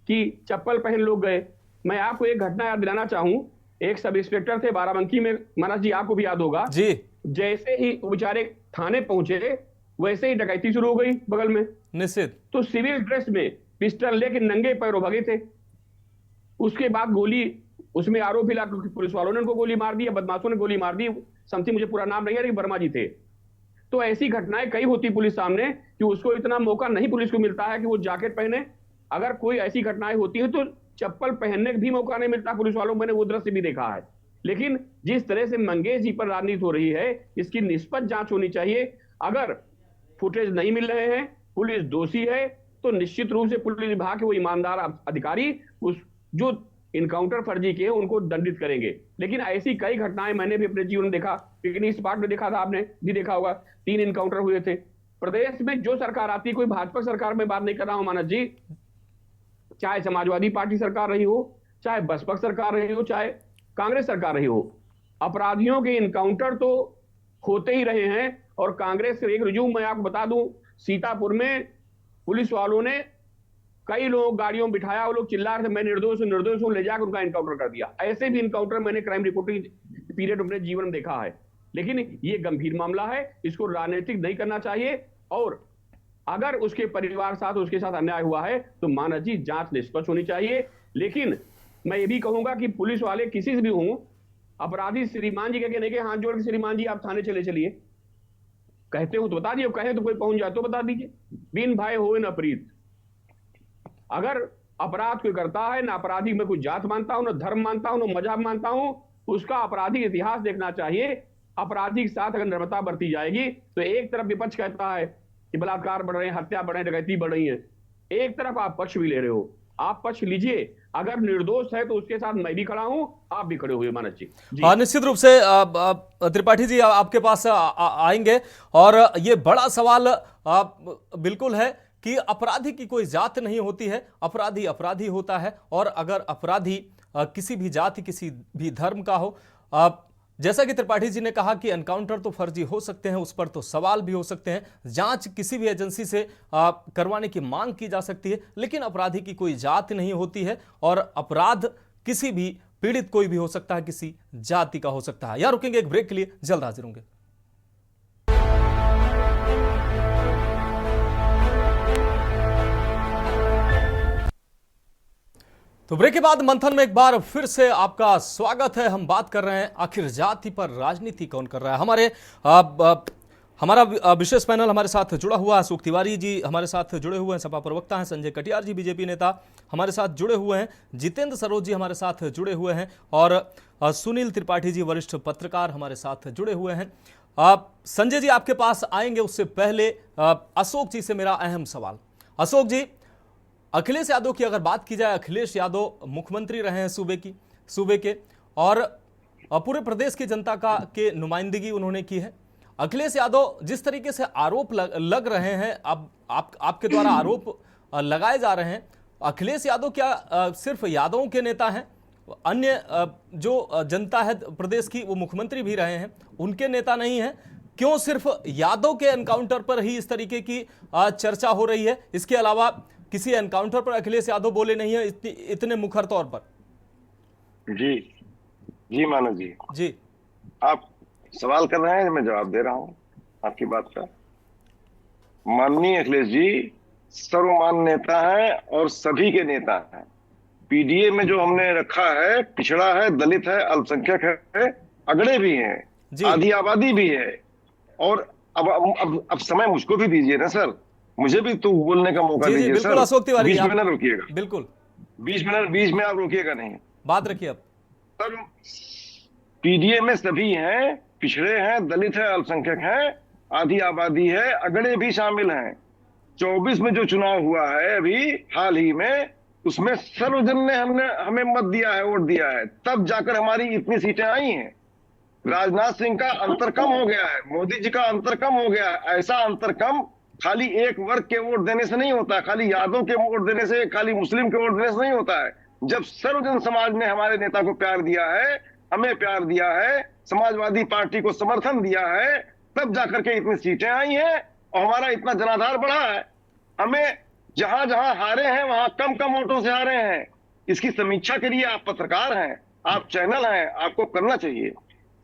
Speaker 5: कि चप्पल पहन लोग गए। मैं आपको एक घटना याद दिलाना चाहूं, एक सब इंस्पेक्टर थे बाराबंकी में, मानस जी आपको भी याद होगा
Speaker 1: जी
Speaker 5: जैसे ही वो बेचारे थाने पहुंचे वैसे ही डकैती शुरू हो गई बगल में।
Speaker 1: निश्चित।
Speaker 5: तो सिविल ड्रेस में पिस्टल लेके नंगे पैरों भगे थे। उसके बाद गोली, उसमें आरोपी ला पुलिस वालों ने उनको गोली मार दी, बदमाशों ने गोली मार दी, समथिंग मुझे पूरा नाम नहीं है लेकिन वर्मा जी थे। तो ऐसी घटनाएं कई होती पुलिस सामने कि उसको इतना मौका नहीं पुलिस को मिलता है कि वो जैकेट पहने। अगर कोई ऐसी घटनाएं होती है तो चप्पल पहनने का भी मौका नहीं मिलता पुलिस वालों को, मैंने वो दृश्य भी देखा है। लेकिन जिस तरह से मंगेश जी पर राजनीति हो रही है, इसकी निष्पक्ष जांच होनी चाहिए। अगर फुटेज नहीं मिल रहे हैं, पुलिस दोषी है, तो निश्चित रूप से पुलिस विभाग के वो ईमानदार अधिकारी उस जो इनकाउंटर फर्जी के उनको दंडित करेंगे। लेकिन ऐसी कई घटनाएं मैंने भी अपने जीवन में देखा, पिकनिक स्पॉट में देखा था, आपने भी देखा होगा, 3 इनकाउंटर हुए थे। प्रदेश में जो सरकार आती है, कोई भाजपा सरकार में बात नहीं कर रहा हूं मानस जी, चाहे समाजवादी पार्टी सरकार रही हो, चाहे बसपा सरकार रही हो, चाहे कांग्रेस सरकार रही हो, अपराधियों के इनकाउंटर तो होते ही रहे हैं। और कांग्रेस के एक रिज्यूम मैं आपको बता दूं, सीतापुर में पुलिस वालों ने कई लोग गाड़ियों में बिठाया, वो लोग चिल्ला रहे थे मैं निर्दोष हूं, निर्दोष हूं, ले जाकर उनका इनकाउंटर कर दिया। ऐसे भी इनकाउंटर मैंने क्राइम रिपोर्टिंग पीरियड अपने जीवन में देखा है। लेकिन ये गंभीर मामला है, इसको राजनीतिक नहीं करना चाहिए। और अगर उसके परिवार साथ उसके साथ अन्याय हुआ है तो मानस जी जांच निष्पक्ष होनी चाहिए। लेकिन मैं ये भी कहूंगा कि पुलिस वाले किसी से भी हों, अपराधी श्रीमान जी कहने के हाथ जोड़ के श्रीमान जी आप थाने चले चलिए, कहते हो तो बता दिए, कहे तो कोई पहुंच जाए तो बता दीजिए। बिन भय हो न प्रीत। अगर अपराध कोई करता है, ना अपराधी में कोई जात मानता हूं, ना धर्म मानता हूं, ना मजहब मानता हूं, उसका आपराधिक इतिहास देखना चाहिए। अपराधी के साथ अगर नम्रता बरती जाएगी तो एक तरफ विपक्ष कहता है कि बलात्कार बढ़ रहे हैं, हत्या बढ़ रही है, डकैती बढ़ रही है, एक तरफ आप पक्ष भी ले रहे हो। आप पक्ष लीजिए, अगर निर्दोष है तो उसके साथ मैं भी खड़ा हूं, आप भी खड़े हुए मानस जी।
Speaker 1: हाँ, निश्चित रूप से त्रिपाठी जी आपके पास आएंगे। और ये बड़ा सवाल बिल्कुल है कि अपराधी की कोई जात नहीं होती है, अपराधी अपराधी होता है। और अगर अपराधी किसी भी जाति, किसी भी धर्म का हो, जैसा कि त्रिपाठी जी ने कहा कि एनकाउंटर तो फर्जी हो सकते हैं, उस पर तो सवाल भी हो सकते हैं, जांच किसी भी एजेंसी से करवाने की मांग की जा सकती है, लेकिन अपराधी की कोई जात नहीं होती है। और अपराध किसी भी पीड़ित कोई भी हो सकता है, किसी जाति का हो सकता है। यहां रुकेंगे एक ब्रेक के लिए, जल्द हाजिर होंगे। तो ब्रेक के बाद मंथन में एक बार फिर से आपका स्वागत है। हम बात कर रहे हैं आखिर जाति पर राजनीति कौन कर रहा है। हमारा विशेष पैनल हमारे साथ जुड़ा हुआ है। अशोक तिवारी जी हमारे साथ जुड़े हुए हैं, सपा प्रवक्ता हैं। संजय कटियार जी बीजेपी नेता हमारे साथ जुड़े हुए हैं। जितेंद्र सरोज जी हमारे साथ जुड़े हुए हैं। और सुनील त्रिपाठी जी वरिष्ठ पत्रकार हमारे साथ जुड़े हुए हैं। संजय जी आपके पास आएंगे, उससे पहले अशोक जी से मेरा अहम सवाल। अशोक जी, अखिलेश यादव की अगर बात की जाए, अखिलेश यादव मुख्यमंत्री रहे हैं सूबे के, और पूरे प्रदेश की जनता के नुमाइंदगी उन्होंने की है। अखिलेश यादव जिस तरीके से आरोप लग रहे हैं, अब आपके द्वारा आरोप लगाए जा रहे हैं, अखिलेश यादव क्या सिर्फ यादवों के नेता हैं? अन्य जो जनता है प्रदेश की, वो मुख्यमंत्री भी रहे हैं, उनके नेता नहीं हैं? क्यों सिर्फ यादव के एनकाउंटर पर ही इस तरीके की चर्चा हो रही है? इसके अलावा किसी एनकाउंटर पर अखिलेश यादव बोले नहीं है इतने मुखर तौर पर।
Speaker 3: जी मानव जी, आप सवाल कर रहे हैं, मैं जवाब दे रहा हूं आपकी बात का। माननीय अखिलेश जी सर्वमान्य नेता हैं और सभी के नेता हैं। पीडीए में जो हमने रखा है, पिछड़ा है, दलित है, अल्पसंख्यक है, अगड़े भी हैं, आधी आबादी भी है। और अब समय मुझको भी दीजिए ना सर, मुझे भी तो बोलने का मौका दीजिए सर।
Speaker 1: अशोक तिवारी,
Speaker 3: 20 मिनट रुकिएगा,
Speaker 1: बिल्कुल
Speaker 3: 20 में आप रुकिएगा नहीं,
Speaker 1: बात रखिए। अब
Speaker 3: सर पीडीए में सभी हैं, पिछड़े हैं, दलित है, अल्पसंख्यक हैं, आधी आबादी है, अगड़े भी शामिल हैं। 24 में जो चुनाव हुआ है अभी हाल ही में, उसमें सर्वजन ने हमें मत दिया है, वोट दिया है, तब जाकर हमारी इतनी सीटें आई हैं। राजनाथ सिंह का अंतर कम हो गया है, मोदी जी का अंतर कम हो गया है। ऐसा अंतर कम खाली एक वर्ग के वोट देने से नहीं होता, खाली यादव के वोट देने से, खाली मुस्लिम के वोट देने से नहीं होता है। जब सर्वजन समाज ने हमारे नेता को प्यार दिया है, हमें प्यार दिया है, समाजवादी पार्टी को समर्थन दिया है, तब जाकर के इतनी सीटें आई हैं और हमारा इतना जनाधार बढ़ा है। हमें जहां जहां हारे हैं वहां कम कम वोटों से हारे हैं। इसकी समीक्षा करिए, आप पत्रकार हैं, आप चैनल हैं, आपको करना चाहिए।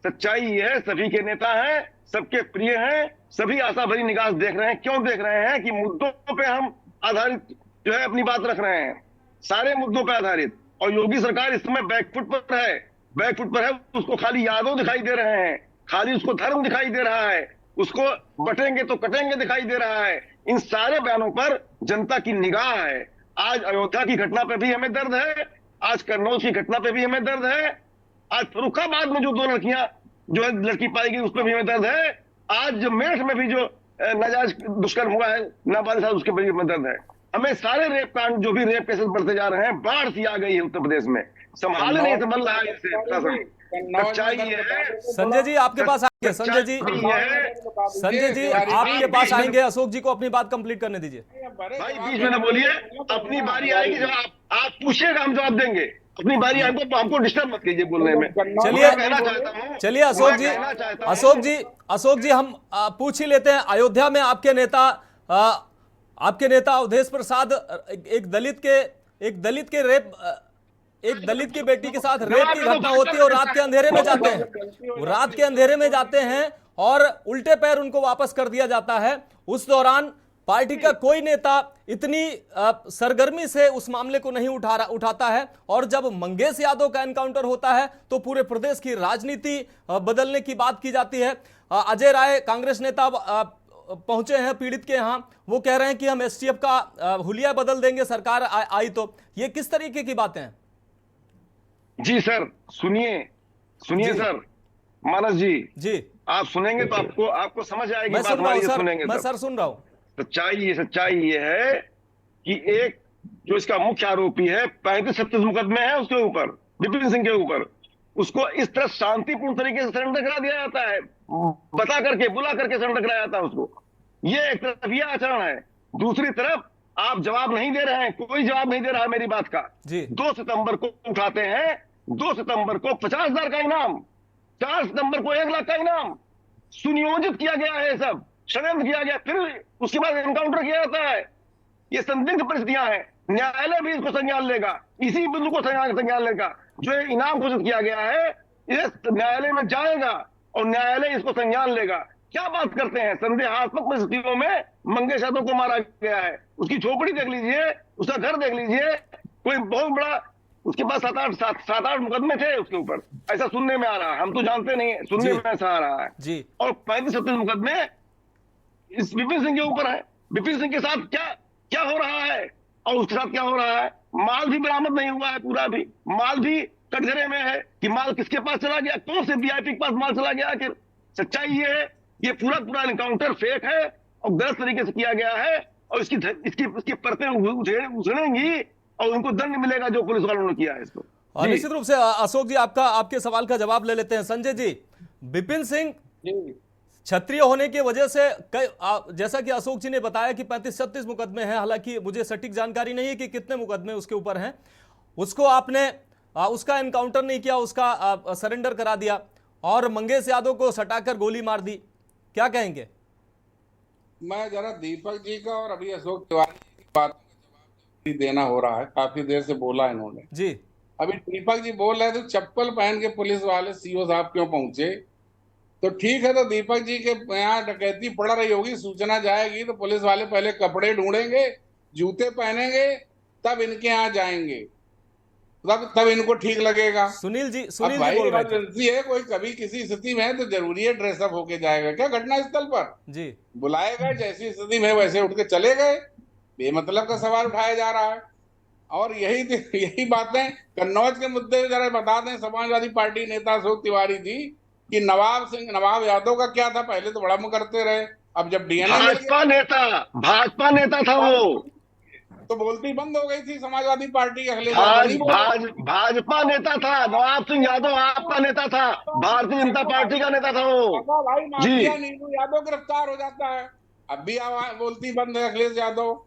Speaker 3: सच्चाई ये है, सभी के नेता हैं, सबके प्रिय हैं, सभी आशा भरी निगाह से देख रहे हैं। क्यों देख रहे हैं? कि मुद्दों पे हम आधारित जो है अपनी बात रख रहे हैं, सारे मुद्दों पर आधारित। और योगी सरकार इस समय बैकफुट पर है, बैकफुट पर है। उसको खाली यादव दिखाई दे रहे हैं, खाली उसको धर्म दिखाई दे रहा है, उसको बटेंगे तो कटेंगे दिखाई दे रहा है। इन सारे बयानों पर जनता की निगाह है। आज अयोध्या की घटना पे भी हमें दर्द है, आज कन्नौज की घटना पे भी हमें दर्द है, आज फर्रुखाबाद में जो 2 लड़कियां जो है लड़की पाई गई उस पर भी हमें दर्द है, आज जो मेरठ में भी जो नाजायज दुष्कर्म हुआ है नाबालिग साथ, उसके पर भी हमें दर्द है। हमें सारे रेप कांड, जो भी रेप केसेस बढ़ते जा रहे हैं, बाढ़ सी आ गई है उत्तर प्रदेश में, संभाल नहीं संभल रहा है इससे। सच्चाई ये है।
Speaker 1: संजय जी आपके पास आएंगे, संजय जी आपके पास आएंगे। अशोक जी को अपनी बात कंप्लीट करने दीजिए।
Speaker 3: भाई बीच में ना बोलिए, अपनी बारी आएगी जब आप पूछिएगा हम जवाब देंगे। अपनी बारी आएगी तो हमको डिस्टर्ब मत कीजिए बोलने में।
Speaker 1: चलिए अशोक जी हम पूछ ही लेते हैं। अयोध्या में आपके नेता अवधेश प्रसाद एक दलित की बेटी के साथ रेप की घटना होती है और रात के अंधेरे में जाते हैं, वो रात के अंधेरे में जाते हैं और उल्टे पैर उनको वापस कर दिया जाता है। उस दौरान पार्टी का कोई नेता इतनी सरगर्मी से उस मामले को नहीं उठाता है, और जब मंगेश यादव का एनकाउंटर होता है तो पूरे प्रदेश की राजनीति बदलने की बात की जाती है। अजय राय कांग्रेस नेता पहुंचे हैं पीड़ित के यहां, वो कह रहे हैं कि हम एसटीएफ का हुलिया बदल देंगे सरकार आई तो। ये किस तरीके की बातें हैं?
Speaker 3: जी सर, सुनिए सर, मानस जी आप सुनेंगे तो आपको समझ आएगी बात हमारी। सुनेंगे
Speaker 1: मैं सर सुन रहा हूं।
Speaker 3: सच्चाई ये है कि एक जो इसका मुख्य आरोपी है, 35-36 मुकदमे हैं उसके ऊपर, विपिन सिंह के ऊपर, उसको इस तरह शांतिपूर्ण तरीके से सरेंडर करा दिया जाता है, बुला करके सरेंडर कराया जाता है उसको। ये एक तरफ यह आचरण है। दूसरी तरफ आप जवाब नहीं दे रहे हैं, कोई जवाब नहीं दे रहा है मेरी बात का। 2 सितंबर को उठाते हैं, 2 सितंबर को 50,000 का इनाम, 4 सितंबर को 1 लाख का इनाम, सुनियोजित किया गया है, सब षड्यंत्र किया गया, फिर उसके बाद एनकाउंटर किया जाता है। ये संदिग्ध परिस्थितियां हैं। न्यायालय भी इसको संज्ञान लेगा, इसी बिंदु को संज्ञान लेगा। जो इनाम घोषित किया गया है ये न्यायालय में जाएगा और न्यायालय इसको संज्ञान लेगा। क्या बात करते हैं? संदेहात्मक परिस्थितियों में मंगेश यादव को मारा गया है, उसकी झोपड़ी देख लीजिए, उसका घर देख लीजिए, कोई बहुत बड़ा, उसके पास 7-8 मुकदमे थे उसके ऊपर, ऐसा सुनने में आ रहा है। हम तो जानते नहीं, सुनने में ऐसा आ रहा है
Speaker 1: जी।
Speaker 3: और 35-37 मुकदमे इस विपिन सिंह के ऊपर है। विपिन सिंह के साथ क्या हो रहा है और उसके साथ क्या हो रहा है? माल भी बरामद नहीं हुआ है, पूरा भी माल भी कटघरे में है कि माल किसके पास चला गया, कौन से वीआईपी के पास माल चला गया आखिर। सच्चाई ये है, ये पूरा एनकाउंटर फेक है और गलत तरीके से किया गया है और इसकी परतें उछलेंगी और उनको दंड मिलेगा जो पुलिस वालों ने किया है इसको।
Speaker 1: निश्चित रूप से अशोक जी आपके सवाल का जवाब ले लेते हैं। संजय जी, विपिन सिंह क्षत्रिय होने की वजह से जैसा कि अशोक जी ने बताया कि 35-36 मुकदमे हैं, हालांकि मुझे सटीक जानकारी नहीं है कि कितने मुकदमे उसके ऊपर हैं, उसको आपने उसका एनकाउंटर नहीं किया, उसका सरेंडर करा दिया और मंगेश यादव को सटाकर गोली मार दी। क्या कहेंगे?
Speaker 2: मैं जरा दीपक जी का और अभी अशोक तिवारी की बात देना हो रहा है, काफी देर से बोला इन्होंने
Speaker 1: जी।
Speaker 2: अभी दीपक जी बोल रहे थे चप्पल पहन के पुलिस वाले सीओ साहब क्यों पहुंचे, तो ठीक है, तो दीपक जी के यहाँ डकैती पड़ रही होगी, सूचना जाएगी तो पुलिस वाले पहले कपड़े ढूंढेंगे, जूते पहनेंगे, तब इनके यहाँ जाएंगे, तब इनको ठीक लगेगा।
Speaker 1: सुनील जी
Speaker 2: भाई इमरजेंसी है, कोई कभी किसी स्थिति में है तो जरूरी है ड्रेसअप होके जाएगा क्या घटना स्थल पर? जी बुलाए गए, जैसी स्थिति में वैसे उठ के चले गए, बेमतलब का सवाल उठाया जा रहा है। और यही बातें कन्नौज के मुद्दे जरा बता दें, समाजवादी पार्टी नेता अशोक तिवारी जी कि नवाब यादव का क्या था, पहले तो बड़ा करते रहे, अब जब डीएनए
Speaker 3: भाजपा नेता था वो,
Speaker 2: तो बोलती बंद हो गई थी समाजवादी पार्टी के अखिलेश
Speaker 3: भाजपा नेता था। नवाब सिंह यादव आपका नेता था, भारतीय जनता पार्टी का नेता था वो।
Speaker 2: भाई माफिया नीलू यादव गिरफ्तार हो जाता है, अब भी बोलती बंद है अखिलेश यादव।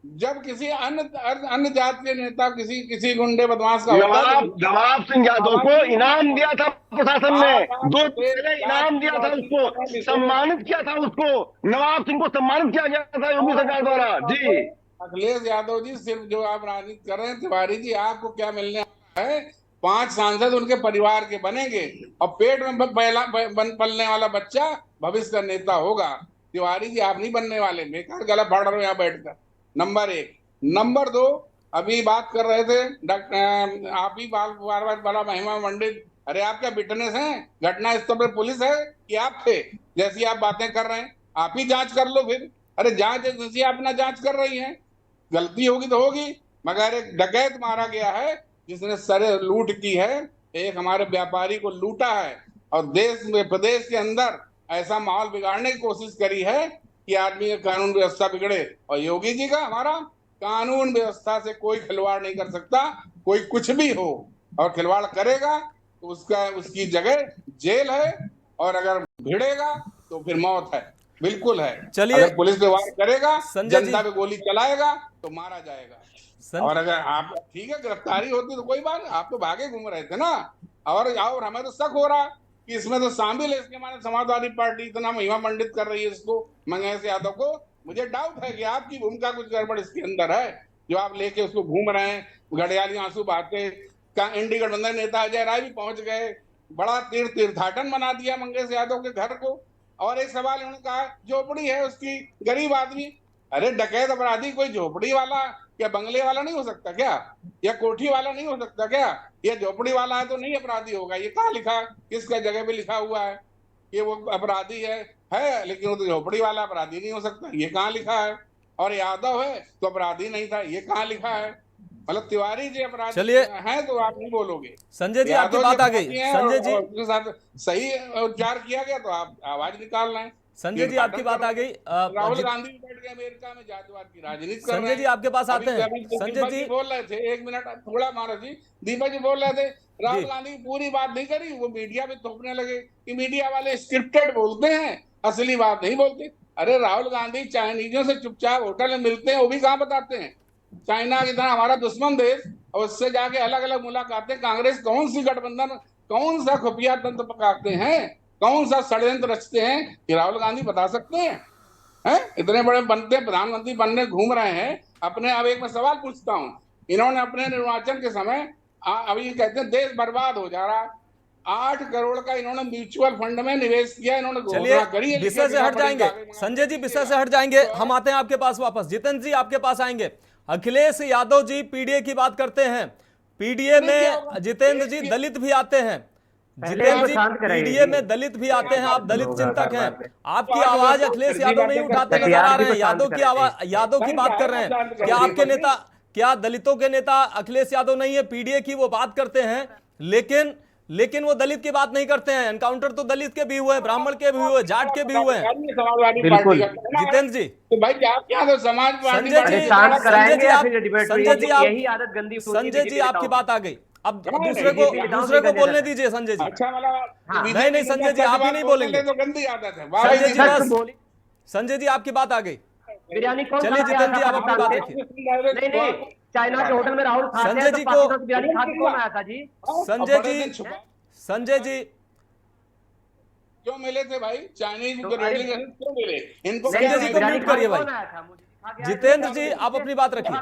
Speaker 2: जब किसी अन्य जात के नेता किसी गुंडे बदमाश का
Speaker 3: नवाब सिंह यादव को इनाम दिया था प्रशासन ने, 2 इनाम दिया था उसको, सम्मानित किया था उसको, नवाब सिंह को सम्मानित किया गया था योगी सरकार द्वारा। जी
Speaker 2: अखिलेश यादव जी, सिर्फ जो आप राजनीति कर रहे हैं, तिवारी जी आपको क्या मिलने है? 5 सांसद उनके परिवार के बनेंगे और पेट में पलने वाला बच्चा भविष्य का नेता होगा। तिवारी जी आप नहीं बनने वाले, बेकार गला फाड़ रहे हो यहाँ बैठकर। नंबर 1। नंबर 2, अभी बात कर रहे थे डॉक्टर, आप ही बार बार बड़ा महिमा मंडित, अरे आप क्या विटनेस हैं? घटना स्थल पर पुलिस है कि आप थे? जैसी आप बातें कर रहे हैं, आप ही जांच कर लो फिर। अरे जांच एजेंसी अपना जांच कर रही है, गलती होगी तो होगी, मगर एक डकैत मारा गया है जिसने सरे लूट की है, एक हमारे व्यापारी को लूटा है और देश में प्रदेश के अंदर ऐसा माहौल बिगाड़ने की कोशिश करी है कि आदमी का कानून व्यवस्था बिगड़े। और योगी जी का, हमारा कानून व्यवस्था से कोई खिलवाड़ नहीं कर सकता, कोई कुछ भी हो, और खिलवाड़ करेगा तो उसकी जगह जेल है, और अगर भिड़ेगा तो फिर मौत है, बिल्कुल है।
Speaker 1: चलिए,
Speaker 2: अगर पुलिस पे वार करेगा,
Speaker 1: संजय जी,
Speaker 2: जनता पे गोली चलाएगा तो मारा जाएगा। और
Speaker 1: संजय
Speaker 2: अगर आप, ठीक है, गिरफ्तारी होती तो कोई बात, आप तो भागे घूम रहे थे ना। और हमें तो शक हो रहा कि इसमें तो शामिल है, इसके माने समाजवादी पार्टी इतना महिमा मंडित कर रही है इसको, मंगेश यादव को। मुझे डाउट है कि आपकी भूमिका कुछ गड़बड़ इसके अंदर है, जो आप लेके उसको घूम रहे हैं, घड़ियाली आंसू बहाते। इंडी गठबंधन नेता अजय राय भी पहुंच गए, बड़ा तीर्थाटन बना दिया मंगेश यादव के घर को। और एक सवाल उन्होंने कहा, झोपड़ी है उसकी, गरीब आदमी। अरे डकैत अपराधी कोई झोपड़ी वाला या बंगले वाला नहीं हो सकता क्या? या कोठी वाला नहीं हो सकता क्या? या झोपड़ी वाला है तो नहीं अपराधी होगा? ये कहाँ लिखा, किसका जगह पे लिखा हुआ है कि वो अपराधी है, लेकिन वो तो झोपड़ी वाला अपराधी नहीं हो सकता, ये कहाँ लिखा है? और यादव है तो अपराधी नहीं था, ये कहाँ लिखा है? मतलब तिवारी जी अपराधी
Speaker 1: चलिए,
Speaker 2: हैं तो आप नहीं बोलोगे।
Speaker 1: संजय जी आपकी बात आ गई। संजय जी,
Speaker 2: उसके साथ सही उपचार किया गया तो आप आवाज निकाल रहे हैं।
Speaker 1: संजय जी आपकी बात आ गई।
Speaker 2: राहुल गांधी बैठ गए अमेरिका में, जातिवाद की राजनीति कर रहे
Speaker 1: संजय
Speaker 2: हैं।
Speaker 1: जी आपके पास आते हैं। संजय
Speaker 2: दीपक
Speaker 1: जी
Speaker 2: जी बोल रहे थे, 1 मिनट थोड़ा मारो जी। दीपक जी बोल रहे थे राहुल गांधी पूरी बात नहीं करी, वो मीडिया पे थोपने लगे कि मीडिया वाले स्क्रिप्टेड बोलते हैं, असली बात नहीं बोलते। अरे राहुल गांधी चाइनीजों से चुपचाप होटल में मिलते हैं, वो भी कहाँ बताते हैं? चाइना की तरह हमारा दुश्मन देश, और उससे जाके अलग अलग मुलाकातें। कांग्रेस कौन सी गठबंधन, कौन सा खुफिया तंत्र पकाते हैं, कौन सा षड्यंत्र रचते हैं, ये राहुल गांधी बता सकते हैं? इतने बड़े बनते प्रधानमंत्री बनने घूम रहे हैं अपने। अब एक मैं सवाल पूछता हूँ, इन्होंने अपने निर्वाचन के समय अभी कहते हैं देश बर्बाद हो जा रहा, 8 करोड़ का इन्होंने म्यूचुअल फंड में निवेश किया, इन्होंने घोषणा करी है।
Speaker 1: विषय से हट जाएंगे संजय जी, विषय से हट जाएंगे, हम आते हैं आपके पास वापस। जितेंद्र जी आपके पास आएंगे। अखिलेश यादव जी पीडीए की बात करते हैं, पीडीए में जितेंद्र जी दलित भी आते हैं, जितेंद्र जी पीडीए में दलित भी आते हैं, आप दलित चिंतक हैं, आपकी आवाज अखिलेश यादव नहीं उठाते नजर आ रहे हैं। यादव की आवाज, यादव की बात कर रहे हैं। क्या आपके नेता, क्या दलितों के नेता अखिलेश यादव नहीं है? पीडीए की वो बात करते हैं, लेकिन वो दलित की बात नहीं करते हैं। एनकाउंटर तो दलित के भी हुए, ब्राह्मण के भी हुए, जाट के भी हुए हैं।
Speaker 2: बिल्कुल
Speaker 1: जितेंद्र जी,
Speaker 2: तो भाई क्या तो समाज पार्टी
Speaker 1: संजय जी,
Speaker 4: शांत कराएंगे या फिर
Speaker 1: संजय
Speaker 4: डिबेट?
Speaker 1: जी,
Speaker 4: यही आदत गंदी होती है
Speaker 1: संजय जी
Speaker 4: बीजेपी
Speaker 1: आपकी
Speaker 4: नेताओं
Speaker 1: बात आ गई। अब
Speaker 2: नहीं,
Speaker 1: दूसरे को बोलने दीजिए संजय जी।
Speaker 2: अच्छा वाला
Speaker 1: नहीं संजय जी आप ही नहीं बोलेंगे,
Speaker 2: तो गंदी आदत है।
Speaker 1: संजय जी
Speaker 4: सच
Speaker 1: बस,
Speaker 4: बोली।
Speaker 1: संजय जी आपकी बात आ गई।
Speaker 4: बिरयानी कौन
Speaker 1: चलिए
Speaker 4: खा
Speaker 1: जितेंद्र जी
Speaker 4: आया
Speaker 1: आप
Speaker 4: था
Speaker 1: अपनी बात
Speaker 4: पाकिस्तान
Speaker 1: रखिए।
Speaker 4: से? नहीं, चाइना के होटल में राहुल खाते
Speaker 1: संजय
Speaker 4: हैं
Speaker 1: जी
Speaker 4: तो
Speaker 1: को-
Speaker 4: पाकिस्तान से बिरयानी खा के कौन आया था जी?
Speaker 1: संजय जी
Speaker 2: क्यों मिले थे भाई? चाइनीज क्यों मिले इनको?
Speaker 1: संजय जी को म्यूट करिए भाई।
Speaker 4: कौन आया था? मुझे दिखा के आया
Speaker 1: जितेंद्र जी आप अपनी बात रखिए।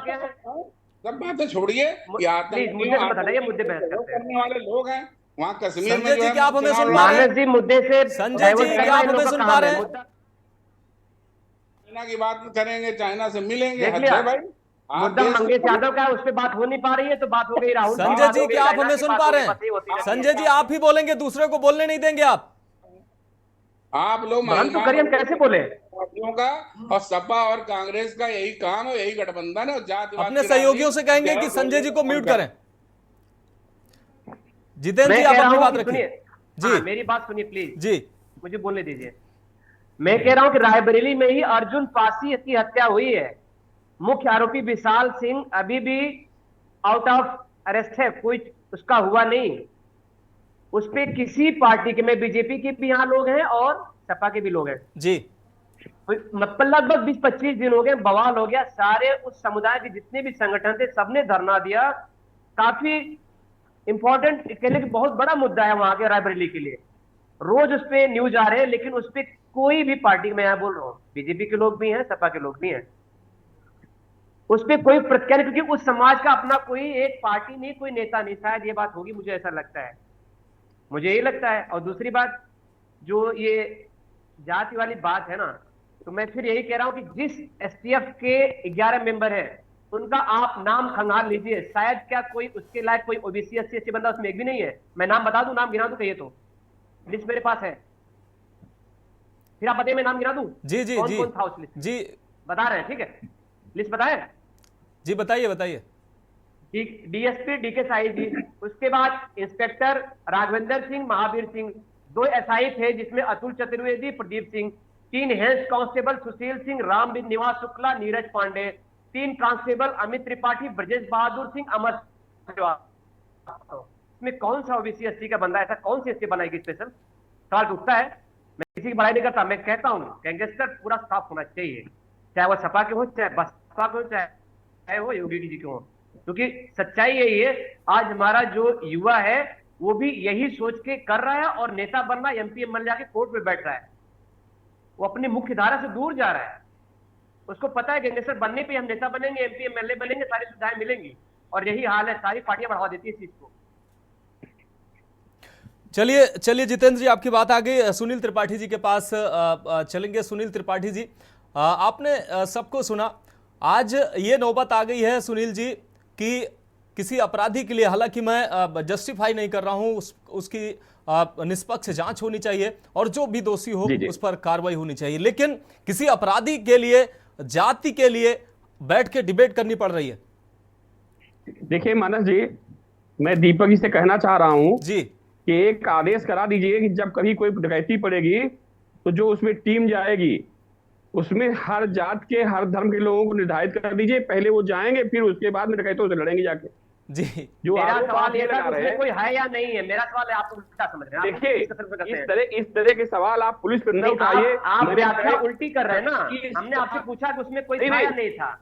Speaker 2: सब बातें छोड़िए,
Speaker 4: प्लीज मुद्दे पे बताइए, मुद्दे बहस करते हैं।
Speaker 2: करने वाले लोग हैं वहाँ कश्मीर में।
Speaker 1: संजय जी क्या आप हमें सुन पा रहे हैं?
Speaker 4: मानस जी मुद्दे से
Speaker 1: संजय जी क्या आप हमें सुन पा रहे हैं?
Speaker 2: चाइना की बात करेंगे, चाइना से मिलेंगे,
Speaker 4: देख
Speaker 2: हद
Speaker 4: लिया
Speaker 2: है भाई।
Speaker 4: मुद्दा मंगेश यादव का है, उस पर बात हो नहीं पा रही है तो बात हो गई राहुल।
Speaker 1: संजय जी क्या आप हमें सुन पा रहे हैं? संजय जी आप ही बोलेंगे, दूसरे को बोलने नहीं देंगे
Speaker 2: आप लोग
Speaker 4: हम तो करिए, हम कैसे बोले?
Speaker 2: पार्टियों का और सपा और कांग्रेस का यही काम है, यही गठबंधन है। जातिवाद
Speaker 1: अपने
Speaker 2: की
Speaker 1: सहयोगियों से
Speaker 2: राजनीति
Speaker 1: कहेंगे कि संजय जी को म्यूट करें। जितेंद्र
Speaker 4: मैं
Speaker 1: जी
Speaker 4: कह
Speaker 1: आप
Speaker 4: रहा
Speaker 1: अपनी
Speaker 4: हूं
Speaker 1: बात
Speaker 4: कि
Speaker 1: रखिए।
Speaker 4: सुनिए,
Speaker 1: जी
Speaker 4: मेरी बात सुनिए प्लीज,
Speaker 1: जी
Speaker 4: मुझे बोलने दीजिए। मैं कह रहा हूं कि रायबरेली में ही अर्जुन पासी की हत्या हुई है। मुख्य आरोपी विशाल सिंह अभी भी आउट ऑफ अरेस्ट है, कोई उसका हुआ नहीं। उस पे किसी पार्टी के, में बीजेपी के भी यहाँ लोग हैं और सपा के भी लोग हैं
Speaker 1: जी,
Speaker 4: मतलब लगभग 20-25 दिन हो गए, बवाल हो गया। सारे उस समुदाय के जितने भी संगठन थे सबने धरना दिया। काफी इंपॉर्टेंट, कहने की बहुत बड़ा मुद्दा है वहां के रायबरेली के लिए। रोज उस पे न्यूज आ रहे हैं, लेकिन उस पे कोई भी पार्टी, मैं यहाँ बोल रहा हूँ बीजेपी के लोग भी हैं, सपा के लोग भी हैं, उस पर कोई प्रतिक्रिया नहीं, क्योंकि उस समाज का अपना कोई एक पार्टी नहीं, कोई नेता नहीं। शायद ये बात होगी, मुझे ऐसा लगता है, मुझे यही लगता है। और दूसरी बात, जो ये जाति वाली बात है ना, तो मैं फिर यही कह रहा हूं कि जिस एसटीएफ के 11 मेंबर हैं, उनका आप नाम खंगाल लीजिए, शायद क्या कोई उसके लायक कोई ओबीसी एससी एसटी बंदा उसमें एक भी नहीं है। मैं नाम बता दूं, नाम गिना दूं, कहिए तो, लिस्ट मेरे पास है, फिर आप बताइए मैं नाम गिना दूं
Speaker 1: जी जी
Speaker 4: कौन
Speaker 1: जी
Speaker 4: कौन था उस लिस्ट।
Speaker 1: जी
Speaker 4: बता रहे हैं, ठीक है, लिस्ट बताए।
Speaker 1: जी, बताइए बताइए।
Speaker 4: डीएसपी डीके साई जी, उसके बाद इंस्पेक्टर राघवेंद्र सिंह, महावीर सिंह, 2 एसआई थे जिसमें Atul Chaturvedi, Pradeep Singh, 3 health constable Sushil Singh, Ram Niwas Shukla, Neeraj Pandey, 3 constable Amit Tripathi, Brajesh Bahadur Singh, अमर श्रीवास्तव। इसमें कौन सा ओबीसी एसटी का बंदा, ऐसा कौन सी एसटी बनाएगी स्पेशल? सवाल उठता है। मैं किसी की बड़ाई नहीं करता, मैं कहता हूं गैंगस्टर पूरा साफ होना चाहिए, चाहे वो सपा के हो, चाहे बसपा के हो, चाहे वो योगी जी के हो, क्योंकि सच्चाई यही है। आज हमारा जो युवा है वो भी यही सोच के कर रहा है, और नेता बनना, एमपी एमएलए जाके कोर्ट में बैठ रहा है, वो अपनी मुख्य धारा से दूर जा रहा है। उसको पता है गैंगस्टर बनने पे हम नेता बनेंगे, एमपी एमएलए बनेंगे, सारी सुविधाएं मिलेंगी, और यही हाल है, सारी पार्टियां बढ़ावा देती है इस चीज को।
Speaker 1: चलिए चलिए जितेंद्र जी, आपकी बात आ गई। सुनील त्रिपाठी जी के पास चलेंगे। सुनील त्रिपाठी जी, आपने सबको सुना। आज ये नौबत आ गई है सुनील जी कि किसी अपराधी के लिए, हालांकि मैं जस्टिफाई नहीं कर रहा हूं, उसकी निष्पक्ष जांच होनी चाहिए और जो भी दोषी हो उस पर कार्रवाई होनी चाहिए, लेकिन किसी अपराधी के लिए, जाति के लिए बैठ के डिबेट करनी पड़ रही है।
Speaker 5: देखिए मानस जी, मैं दीपक जी से कहना चाह रहा हूं
Speaker 1: जी
Speaker 5: कि एक आदेश करा दीजिए कि जब कभी कोई डकैती पड़ेगी तो जो उसमें टीम जाएगी उसमें हर जात के, हर धर्म के लोगों को निर्धारित कर दीजिए, पहले वो जाएंगे, फिर उसके बाद में डकैतों से लड़ेंगे जाके।
Speaker 1: जी,
Speaker 5: जो
Speaker 4: मेरा
Speaker 5: आरोप
Speaker 4: सवाल
Speaker 5: आप
Speaker 4: ये
Speaker 5: ये
Speaker 4: था
Speaker 5: लगा
Speaker 4: कि
Speaker 5: रहे
Speaker 4: उसमें
Speaker 5: हैं,
Speaker 4: कोई है या नहीं है, मेरा सवाल है, आप तो उल्टा समझ रहे हैं। आप
Speaker 5: देखिए इस तरह के सवाल आप पुलिस पर न उठाइए।
Speaker 4: आप व्याख्या उल्टी कर रहे हैं ना। हमने आपसे पूछा कि उसमें कोई था या नहीं था।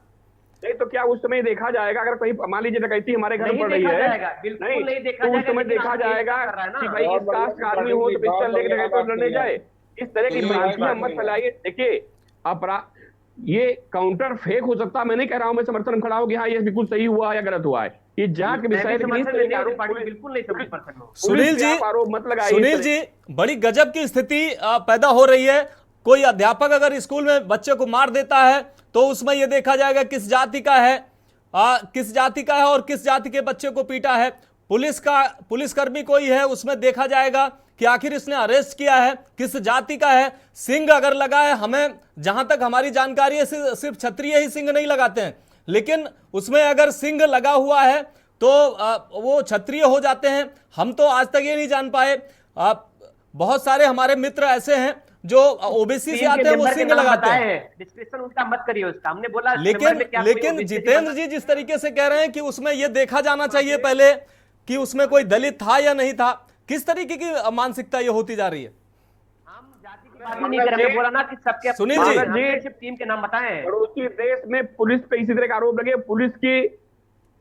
Speaker 5: नहीं तो क्या उस समय देखा जाएगा, अगर कहीं मान लीजिए डकैती हमारे घर पड़ रही है,
Speaker 4: बिल्कुल नहीं देखा
Speaker 5: तो
Speaker 4: जाएगा,
Speaker 5: उस समय देखा जाएगा कि भाई इस कास्ट का आदमी हो तो पिस्टल लेके डकैती लड़ने जाए। इस तरह की भ्रांतियां मत फैलाइए। देखिए अपराध, ये काउंटर फेक हो सकता है, मैं नहीं कह रहा हूं, मैं समर्थन खड़ा हूं कि हाँ ये बिल्कुल सही हुआ या गलत हुआ है, ये जांच के विषय
Speaker 4: बिल्कुल नहीं समर्थन।
Speaker 1: सुनील जी,
Speaker 5: आरोप मत लगाइए।
Speaker 1: सुनील जी, बड़ी गजब की स्थिति पैदा हो रही है। कोई अध्यापक अगर स्कूल में बच्चे को मार देता है तो उसमें यह देखा जाएगा किस जाति का है, किस जाति का है और किस जाति के बच्चे को पीटा है। पुलिसकर्मी कोई है, उसमें देखा जाएगा कि आखिर इसने अरेस्ट किया है किस जाति का है। सिंह अगर लगा है, हमें जहां तक हमारी जानकारी है सिर्फ क्षत्रिय ही सिंह नहीं लगाते हैं, लेकिन उसमें अगर सिंह लगा हुआ है तो वो क्षत्रिय हो जाते हैं। हम तो आज तक ये नहीं जान पाए। बहुत सारे हमारे मित्र ऐसे हैं जो ओबीसी से आते हैं, वो सिंह लगाते हैं।
Speaker 4: डिस्क्रिप्शन उल्टा मत करिए उसका, हमने बोला।
Speaker 1: लेकिन जितेंद्र जी जिस तरीके से कह रहे हैं कि उसमें यह देखा जाना चाहिए पहले कि उसमें कोई दलित था या नहीं था, किस तरीके की मानसिकता ये होती जा रही है?
Speaker 4: हम जाति की बात नहीं कर रहे, बोला ना कि सबके।
Speaker 1: सुनील जी,
Speaker 4: सिर्फ टीम के नाम बताएं।
Speaker 5: पड़ोसी देश में पुलिस पे इसी तरह का आरोप लगे, पुलिस की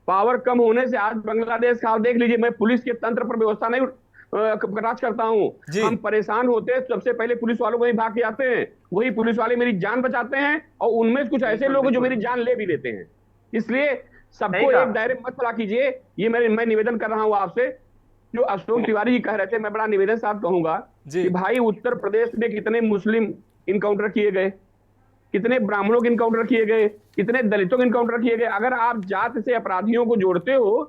Speaker 5: पावर कम होने से आज बांग्लादेश का देख लीजिए। मैं पुलिस के तंत्र पर व्यवस्था नहीं राज करता हूं। हम परेशान होते हैं सबसे पहले पुलिस वालों को ही भाग के आते हैं, वही पुलिस वाले मेरी जान बचाते हैं, और उनमें कुछ ऐसे लोग जो मेरी जान ले भी लेते हैं। इसलिए सबको एक दायरे मत फैला कीजिए, ये मैं निवेदन कर रहा हूं आपसे। जो अशोक तिवारी जी कह रहे थे, मैं बड़ा निवेदन साथ कहूंगा कि भाई उत्तर प्रदेश में कितने मुस्लिम इनकाउंटर किए गए, कितने ब्राह्मणों के इनकाउंटर किए गए, कितने दलितों के इनकाउंटर किए गए। अगर आप जात से अपराधियों को जोड़ते हो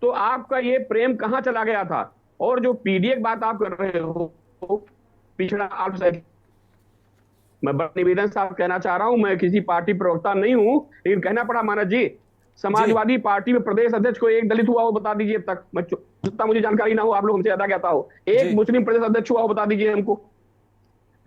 Speaker 5: तो आपका ये प्रेम कहां चला गया था? और जो पीडीए की बात आप कर रहे हो, पिछड़ा अल्पसंख्यक, मैं बड़ा निवेदन साहब कहना चाह रहा हूं, मैं किसी पार्टी प्रवक्ता नहीं हूं, लेकिन कहना पड़ा मानस जी, समाजवादी पार्टी में प्रदेश अध्यक्ष को एक दलित हुआ हो बता दीजिए। अब तक मैं जितना मुझे जानकारी ना हो, आप लोग हमसे ज्यादा कहता हो, एक मुस्लिम प्रदेश अध्यक्ष हुआ हो बता दीजिए हमको।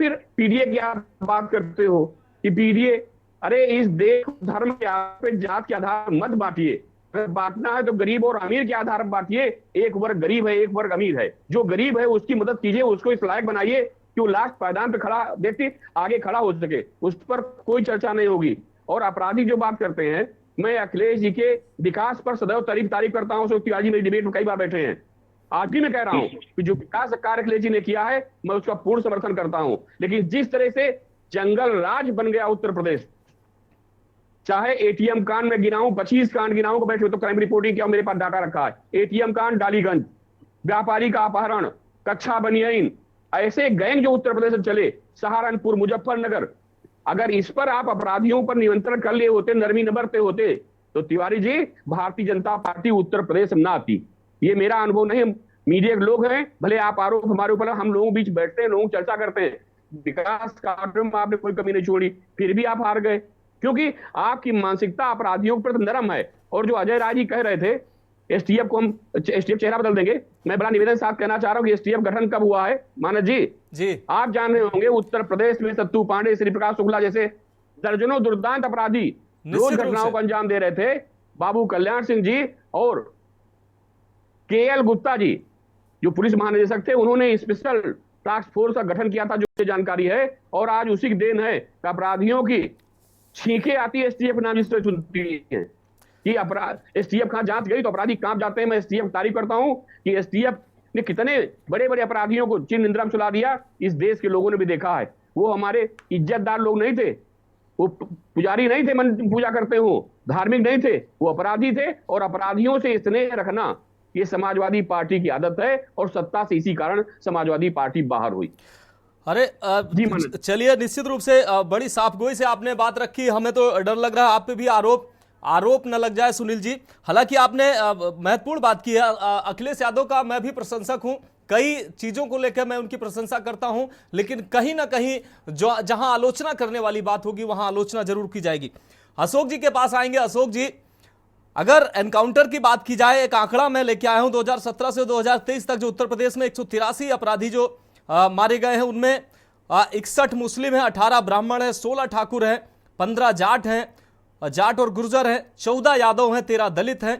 Speaker 5: फिर पीडीए की आप बात करते हो कि पीडीए, अरे इस देश धर्म के पे जात के आधार मत बांटिए। अगर बांटना है तो गरीब और अमीर के आधार पर बांटिए। एक वर्ग गरीब है, एक वर्ग अमीर है। जो गरीब है उसकी मदद कीजिए, उसको इस लायक बनाइए कि वो लास्ट पायदान पे खड़ा, व्यक्ति आगे खड़ा हो सके, उस पर कोई चर्चा नहीं होगी। और अपराधी जो बात करते हैं, मैं अखिलेश जी के विकास पर सदैव तारीफ करता हूं। अशोक तिवारी मेरी डिबेट में कई बार बैठे हैं, आज भी मैं कह रहा हूं कि जो विकास कार्य अखिलेश जी ने किया है मैं उसका पूर्ण समर्थन करता हूं। लेकिन जिस तरह से जंगल राज बन गया उत्तर प्रदेश, चाहे एटीएम कांड में गिनाऊं, 25 कांड गिनाऊं, बैठे तो क्राइम रिपोर्टिंग किया, मेरे पास डाटा रखा है। एटीएम कांड डालीगंज, व्यापारी का अपहरण, कच्छा बनियाइन, ऐसे गैंग जो उत्तर प्रदेश में चले, सहारनपुर, मुजफ्फरनगर, अगर इस पर आप अपराधियों पर नियंत्रण कर लिए होते, नरमी न बरते होते, तो तिवारी जी भारतीय जनता पार्टी उत्तर प्रदेश में ना आती। ये मेरा अनुभव नहीं, मीडिया के लोग हैं, भले आप आरोप हमारे ऊपर, हम लोगों के बीच बैठते हैं, लोग चर्चा करते हैं, विकास कार्यों में आपने कोई कमी नहीं छोड़ी, फिर भी आप हार गए, क्योंकि आपकी मानसिकता अपराधियों के प्रति नरम है। और जो अजय राय जी कह रहे थे एसटीएफ को हम एसटीएफ चेहरा बदल देंगे, मैं बड़ा निवेदन साथ कहना चाह रहा हूं कि एसटीएफ गठन कब हुआ है मानस जी? आप जान रहे होंगे उत्तर प्रदेश में सत्तू पांडे, श्री प्रकाश शुक्ला जैसे दर्जनों दुर्दांत अपराधी रोज घटनाओं को अंजाम दे रहे थे। बाबू कल्याण सिंह जी और केएल गुप्ता जी जो पुलिस महानिदेशक थे, उन्होंने स्पेशल टास्क फोर्स का गठन किया था, जो जानकारी है। और आज उसी की देन है कि अपराधियों की छींकें आती है एसटीएफ नाम जिससे सुनती है कि अपराध एसटीएफ कहां जांच गई तो अपराधी कांप जाते हैं। मैं एसटीएफ तारीफ करता हूं कि एसटीएफ ने कितने बड़े बड़े अपराधियों को चिन्ह निद्रा में सुला दिया, इस देश के लोगों ने भी देखा है। वो हमारे इज्जतदार लोग नहीं थे, वो पुजारी नहीं थे, मन पूजा करते हो, धार्मिक नहीं थे, वो अपराधी थे। और अपराधियों से स्नेह रखना ये समाजवादी पार्टी की आदत है, और सत्ता से इसी कारण समाजवादी पार्टी बाहर हुई।
Speaker 1: अरे चलिए, निश्चित रूप से बड़ी साफगोई से आपने बात रखी, हमें तो डर लग रहा है आप पे भी आरोप न लग जाए सुनील जी। हालांकि आपने महत्वपूर्ण बात की है। अखिलेश यादव का मैं भी प्रशंसक हूं, कई चीजों को लेकर मैं उनकी प्रशंसा करता हूं, लेकिन कहीं ना कहीं जहां आलोचना करने वाली बात होगी वहां आलोचना जरूर की जाएगी। अशोक जी के पास आएंगे। अशोक जी, अगर एनकाउंटर की बात की जाए, एक आंकड़ा मैं लेके आया हूं 2017 से 2023 तक, जो उत्तर प्रदेश में 183 अपराधी जो मारे गए हैं, उनमें 61 मुस्लिम हैं, 18 ब्राह्मण हैं, 16 ठाकुर हैं, 15 जाट और गुर्जर हैं, 14 यादव हैं, 13 दलित हैं,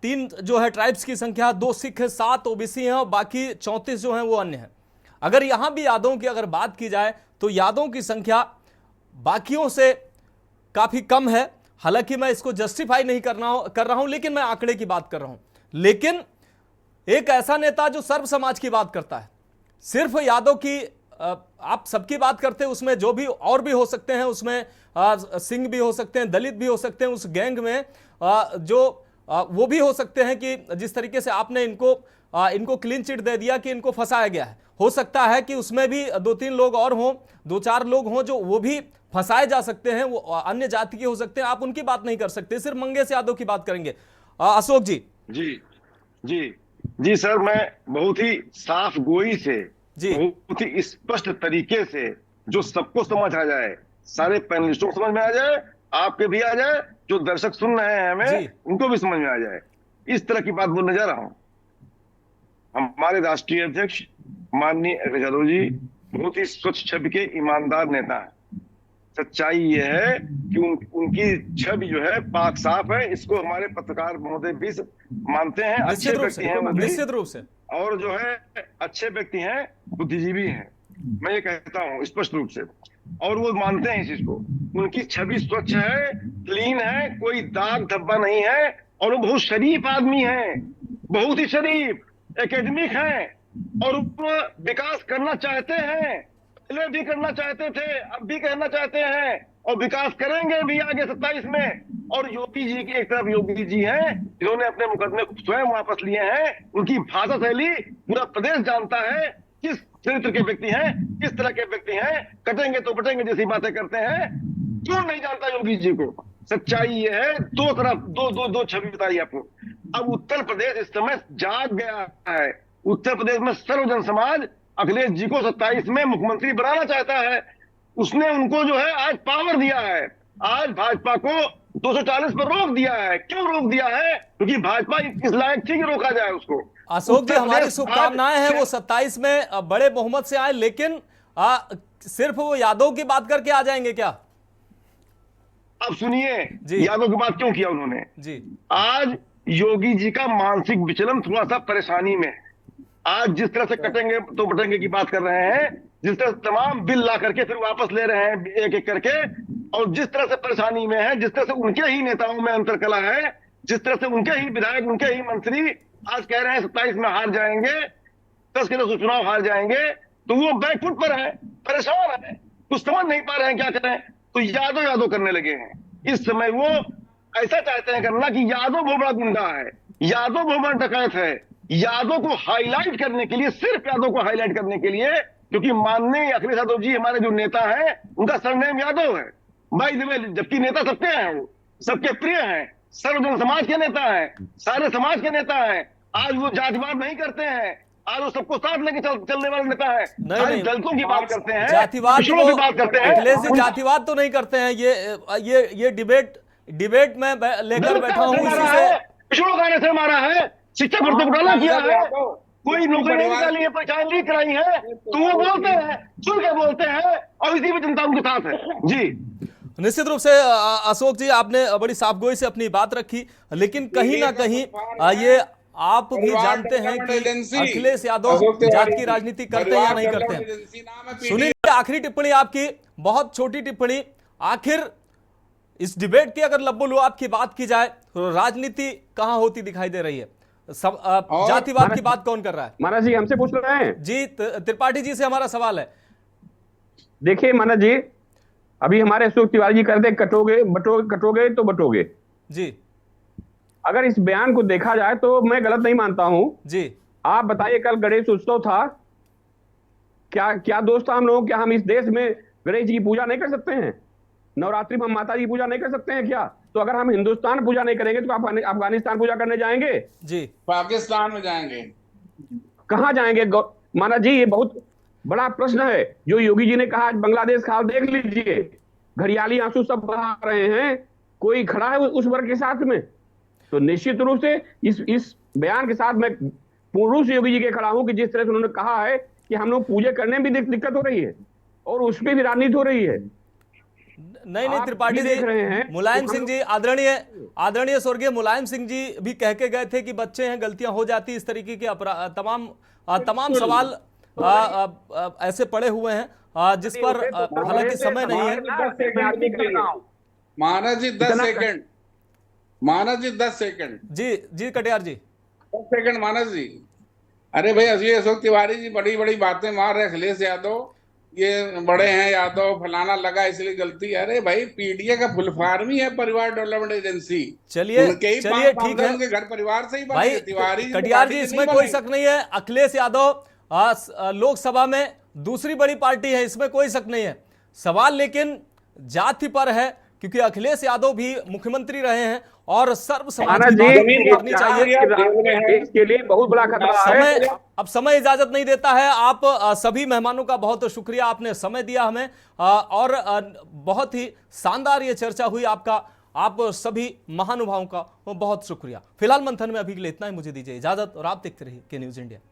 Speaker 1: 3 जो है ट्राइब्स की संख्या, 2 सिख है, 7 ओबीसी हैं और बाकी 34 जो हैं वो अन्य हैं। अगर यहां भी यादवों की अगर बात की जाए तो यादवों की संख्या बाकियों से काफी कम है। हालांकि मैं इसको जस्टिफाई नहीं कर रहा हूं, लेकिन मैं आंकड़े की बात कर रहा हूं। लेकिन एक ऐसा नेता जो सर्व समाज की बात करता है, सिर्फ यादव की आप सबकी बात करते हैं, उसमें जो भी और भी हो सकते हैं, उसमें सिंह भी हो सकते हैं, दलित भी हो सकते हैं, उस गैंग में जो वो भी हो सकते हैं कि जिस तरीके से आपने इनको क्लीन चिट दे दिया कि इनको फंसाया गया है, हो सकता है कि उसमें भी 2-3 लोग और हों, 2-4 लोग हों जो वो भी फंसाए जा सकते हैं, वो अन्य जाति के हो सकते हैं। आप उनकी बात नहीं कर सकते, सिर्फ मंगेश यादव की बात करेंगे। अशोक जी।
Speaker 3: जी सर, मैं बहुत ही साफ गोई से, बहुत ही स्पष्ट तरीके से, जो सबको समझ आ जाए, सारे पैनलिस्टों को समझ में आ जाए, आपके भी आ जाए, जो दर्शक सुन रहे हैं हमें उनको भी समझ में आ जाए, इस तरह की बात बोलने जा रहा हूं। हमारे राष्ट्रीय अध्यक्ष माननीय अखिलेश यादव जी बहुत ही स्वच्छ छवि के ईमानदार नेता है। सच्चाई यह है कि उनकी छवि जो है पाक साफ है। इसको हमारे पत्रकार महोदय भी मानते हैं, अच्छे व्यक्ति हैं वो भी,
Speaker 1: निश्चित रूप से,
Speaker 3: और जो है अच्छे व्यक्ति हैं, बुद्धिजीवी हैं, मैं ये कहता हूं स्पष्ट रूप से, और वो मानते हैं इस चीज को। उनकी छवि स्वच्छ है, क्लीन है, कोई दाग धब्बा नहीं है, और वो बहुत शरीफ आदमी है, बहुत ही शरीफ, एकेडमिक है, और वो विकास करना चाहते हैं, पहले भी करना चाहते थे, अब भी करना चाहते हैं, और विकास करेंगे भी आगे 27 में। और योगी जी की एक तरफ योगी जी हैं जिन्होंने अपने मुकदमे स्वयं वापस लिए हैं। उनकी भाषा शैली पूरा प्रदेश जानता है, किस चरित्र के व्यक्ति हैं, किस तरह के व्यक्ति हैं, कटेंगे तो बटेंगे जैसी बातें करते हैं। क्यों नहीं जानता योगी जी को? सच्चाई ये है, दो तरफ दो छवि बताई आपको। अब उत्तर प्रदेश इस समय जाग गया है। उत्तर प्रदेश में सर्वजन समाज अखिलेश जी को 27 में मुख्यमंत्री बनाना चाहता है। उसने उनको जो है आज पावर दिया है, आज भाजपा को 240 पर रोक दिया है। क्यों रोक दिया है? क्योंकि भाजपा इस लायक थी कि रोका जाए उसको।
Speaker 1: अशोक जी, हमारी शुभकामनाएं हैं वो 27 में बड़े बहुमत से आए, लेकिन सिर्फ वो यादव की बात करके आ जाएंगे क्या?
Speaker 3: अब सुनिए, यादव की बात क्यों किया उन्होंने जी? आज योगी जी का मानसिक विचलन थोड़ा सा परेशानी में है। आज जिस तरह से कटेंगे तो बटेंगे की बात कर रहे हैं, जिस तरह तमाम बिल ला करके फिर वापस ले रहे हैं एक एक करके, और जिस तरह से परेशानी में है, जिस तरह से उनके ही नेताओं में अंतरकला है, जिस तरह से उनके ही विधायक, उनके ही मंत्री आज कह रहे हैं 27 में हार जाएंगे, 10 के 10 चुनाव हार जाएंगे, तो वो बैकफुट पर है, परेशान है, कुछ समझ नहीं पा रहे हैं क्या करें, तो यादव करने लगे हैं। इस समय वो ऐसा चाहते हैं करना कि यादव बहुत बड़ा गुंडा है, यादव बहुत बड़ा डकैत है। यादव को हाईलाइट करने के लिए, सिर्फ यादव को हाईलाइट करने के लिए, क्योंकि माननीय अखिलेश यादव जी हमारे जो नेता हैं उनका सरनेम यादव है बाय द वे, जबकि नेता सबके हैं, वो सबके प्रिय हैं, सर्वजन समाज के नेता हैं, सारे समाज के नेता हैं। आज वो जातिवाद नहीं करते हैं, आज वो सबको साथ लेके चलने वाले नेता है।
Speaker 1: नहीं,
Speaker 3: दलितों की बात करते हैं,
Speaker 1: जातिवाद
Speaker 3: पिछड़ों की बात करते हैं।
Speaker 1: अखिलेश जी जातिवाद तो नहीं करते हैं। ये डिबेट में लेकर बैठा हूँ इसी से।
Speaker 3: पिछड़ों का ऐसे मारा है, शिक्षा भर्ती घोटाला किया है, कोई नौकरी नहीं निकाली है, पहचान लीक कराई है, तो वो बोलते हैं, सुन के बोलते हैं, और इसी में जनता उनके साथ है। जी
Speaker 1: निश्चित रूप से अशोक जी, आपने बड़ी साफगोई से अपनी बात रखी, लेकिन कहीं ना कहीं ये आप भी जानते हैं कि अखिलेश यादव जात की राजनीति करते हैं या नहीं करते हैं। सुनिए आखिरी टिप्पणी आपकी, बहुत छोटी टिप्पणी। आखिर इस डिबेट की अगर लब्बो लुआब की बात की जाए तो राजनीति कहां होती दिखाई दे रही है? सब जातिवाद की बात कौन कर रहा है?
Speaker 5: मानस जी हमसे पूछ रहे हैं
Speaker 1: जी, त्रिपाठी जी से हमारा सवाल है।
Speaker 5: देखिए मानस जी, अभी हमारे अशोक तिवारी जी कहते कटोगे तो बटोगे
Speaker 1: जी।
Speaker 5: अगर इस बयान को देखा जाए तो मैं गलत नहीं मानता हूं
Speaker 1: जी।
Speaker 5: आप बताइए, कल गणेश उत्सव था, क्या दोष था हम लोगों? क्या हम इस देश में गणेश जी की पूजा नहीं कर सकते हैं? नवरात्रि में हम माता जी की पूजा नहीं कर सकते हैं क्या? तो अगर हम हिंदुस्तान पूजा नहीं करेंगे तो आप अफगानिस्तान पूजा करने जाएंगे?
Speaker 1: जी,
Speaker 2: पाकिस्तान में जाएंगे।
Speaker 5: कहां जाएंगे? माना जी ये बहुत बड़ा प्रश्न है जो योगी जी ने कहा। आज बांग्लादेश का हाल देख लीजिए, घड़ियाली आंसू सब बहा रहे हैं, कोई खड़ा है उस वर्ग के साथ में? तो निश्चित रूप से इस बयान के साथ मैं पूर्ण रूप से योगी जी के खड़ा हूं कि जिस तरह से उन्होंने कहा है कि हम लोग पूजा करने में भी दिक्कत हो रही है और उसमें भी राजनीति हो रही है।
Speaker 1: नहीं त्रिपाठी जी, मुलायम सिंह जी, आदरणीय स्वर्गीय मुलायम सिंह जी भी कह के गए थे कि बच्चे हैं, गलतियां हो जाती, इस तरीके के तमाम सवाल ऐसे पड़े हुए हैं जिस पर हालांकि समय नहीं है।
Speaker 2: मानस जी 10 सेकंड।
Speaker 1: जी कटियार जी
Speaker 2: 10 सेकंड। मानस जी, अरे भाई अशोक तिवारी जी बड़ी बड़ी बातें मार रहे। अखिलेश यादव ये बड़े हैं, यादव फलाना लगा इसलिए गलती। अरे भाई पीडीए का फुल फॉर्म ही है परिवार डेवलपमेंट एजेंसी।
Speaker 1: चलिए ठीक है,
Speaker 2: उनके घर परिवार से ही
Speaker 1: भाई
Speaker 2: तिवारी
Speaker 1: कटियार जी, इसमें कोई शक नहीं है। अखिलेश यादव लोकसभा में दूसरी बड़ी पार्टी है, इसमें कोई शक नहीं है। सवाल लेकिन जाति पर है, क्योंकि अखिलेश यादव भी मुख्यमंत्री रहे हैं और सर्व समाज की बात करनी चाहिए।
Speaker 5: इसके लिए बहुत बड़ा खतरा है।
Speaker 1: अब समय इजाजत नहीं देता है। आप सभी मेहमानों का बहुत शुक्रिया, आपने समय दिया हमें और बहुत ही शानदार ये चर्चा हुई। आप सभी महानुभावों का बहुत शुक्रिया। फिलहाल मंथन में अभी के लिए इतना ही, मुझे दीजिए इजाजत और आप देखते रहिए के न्यूज इंडिया।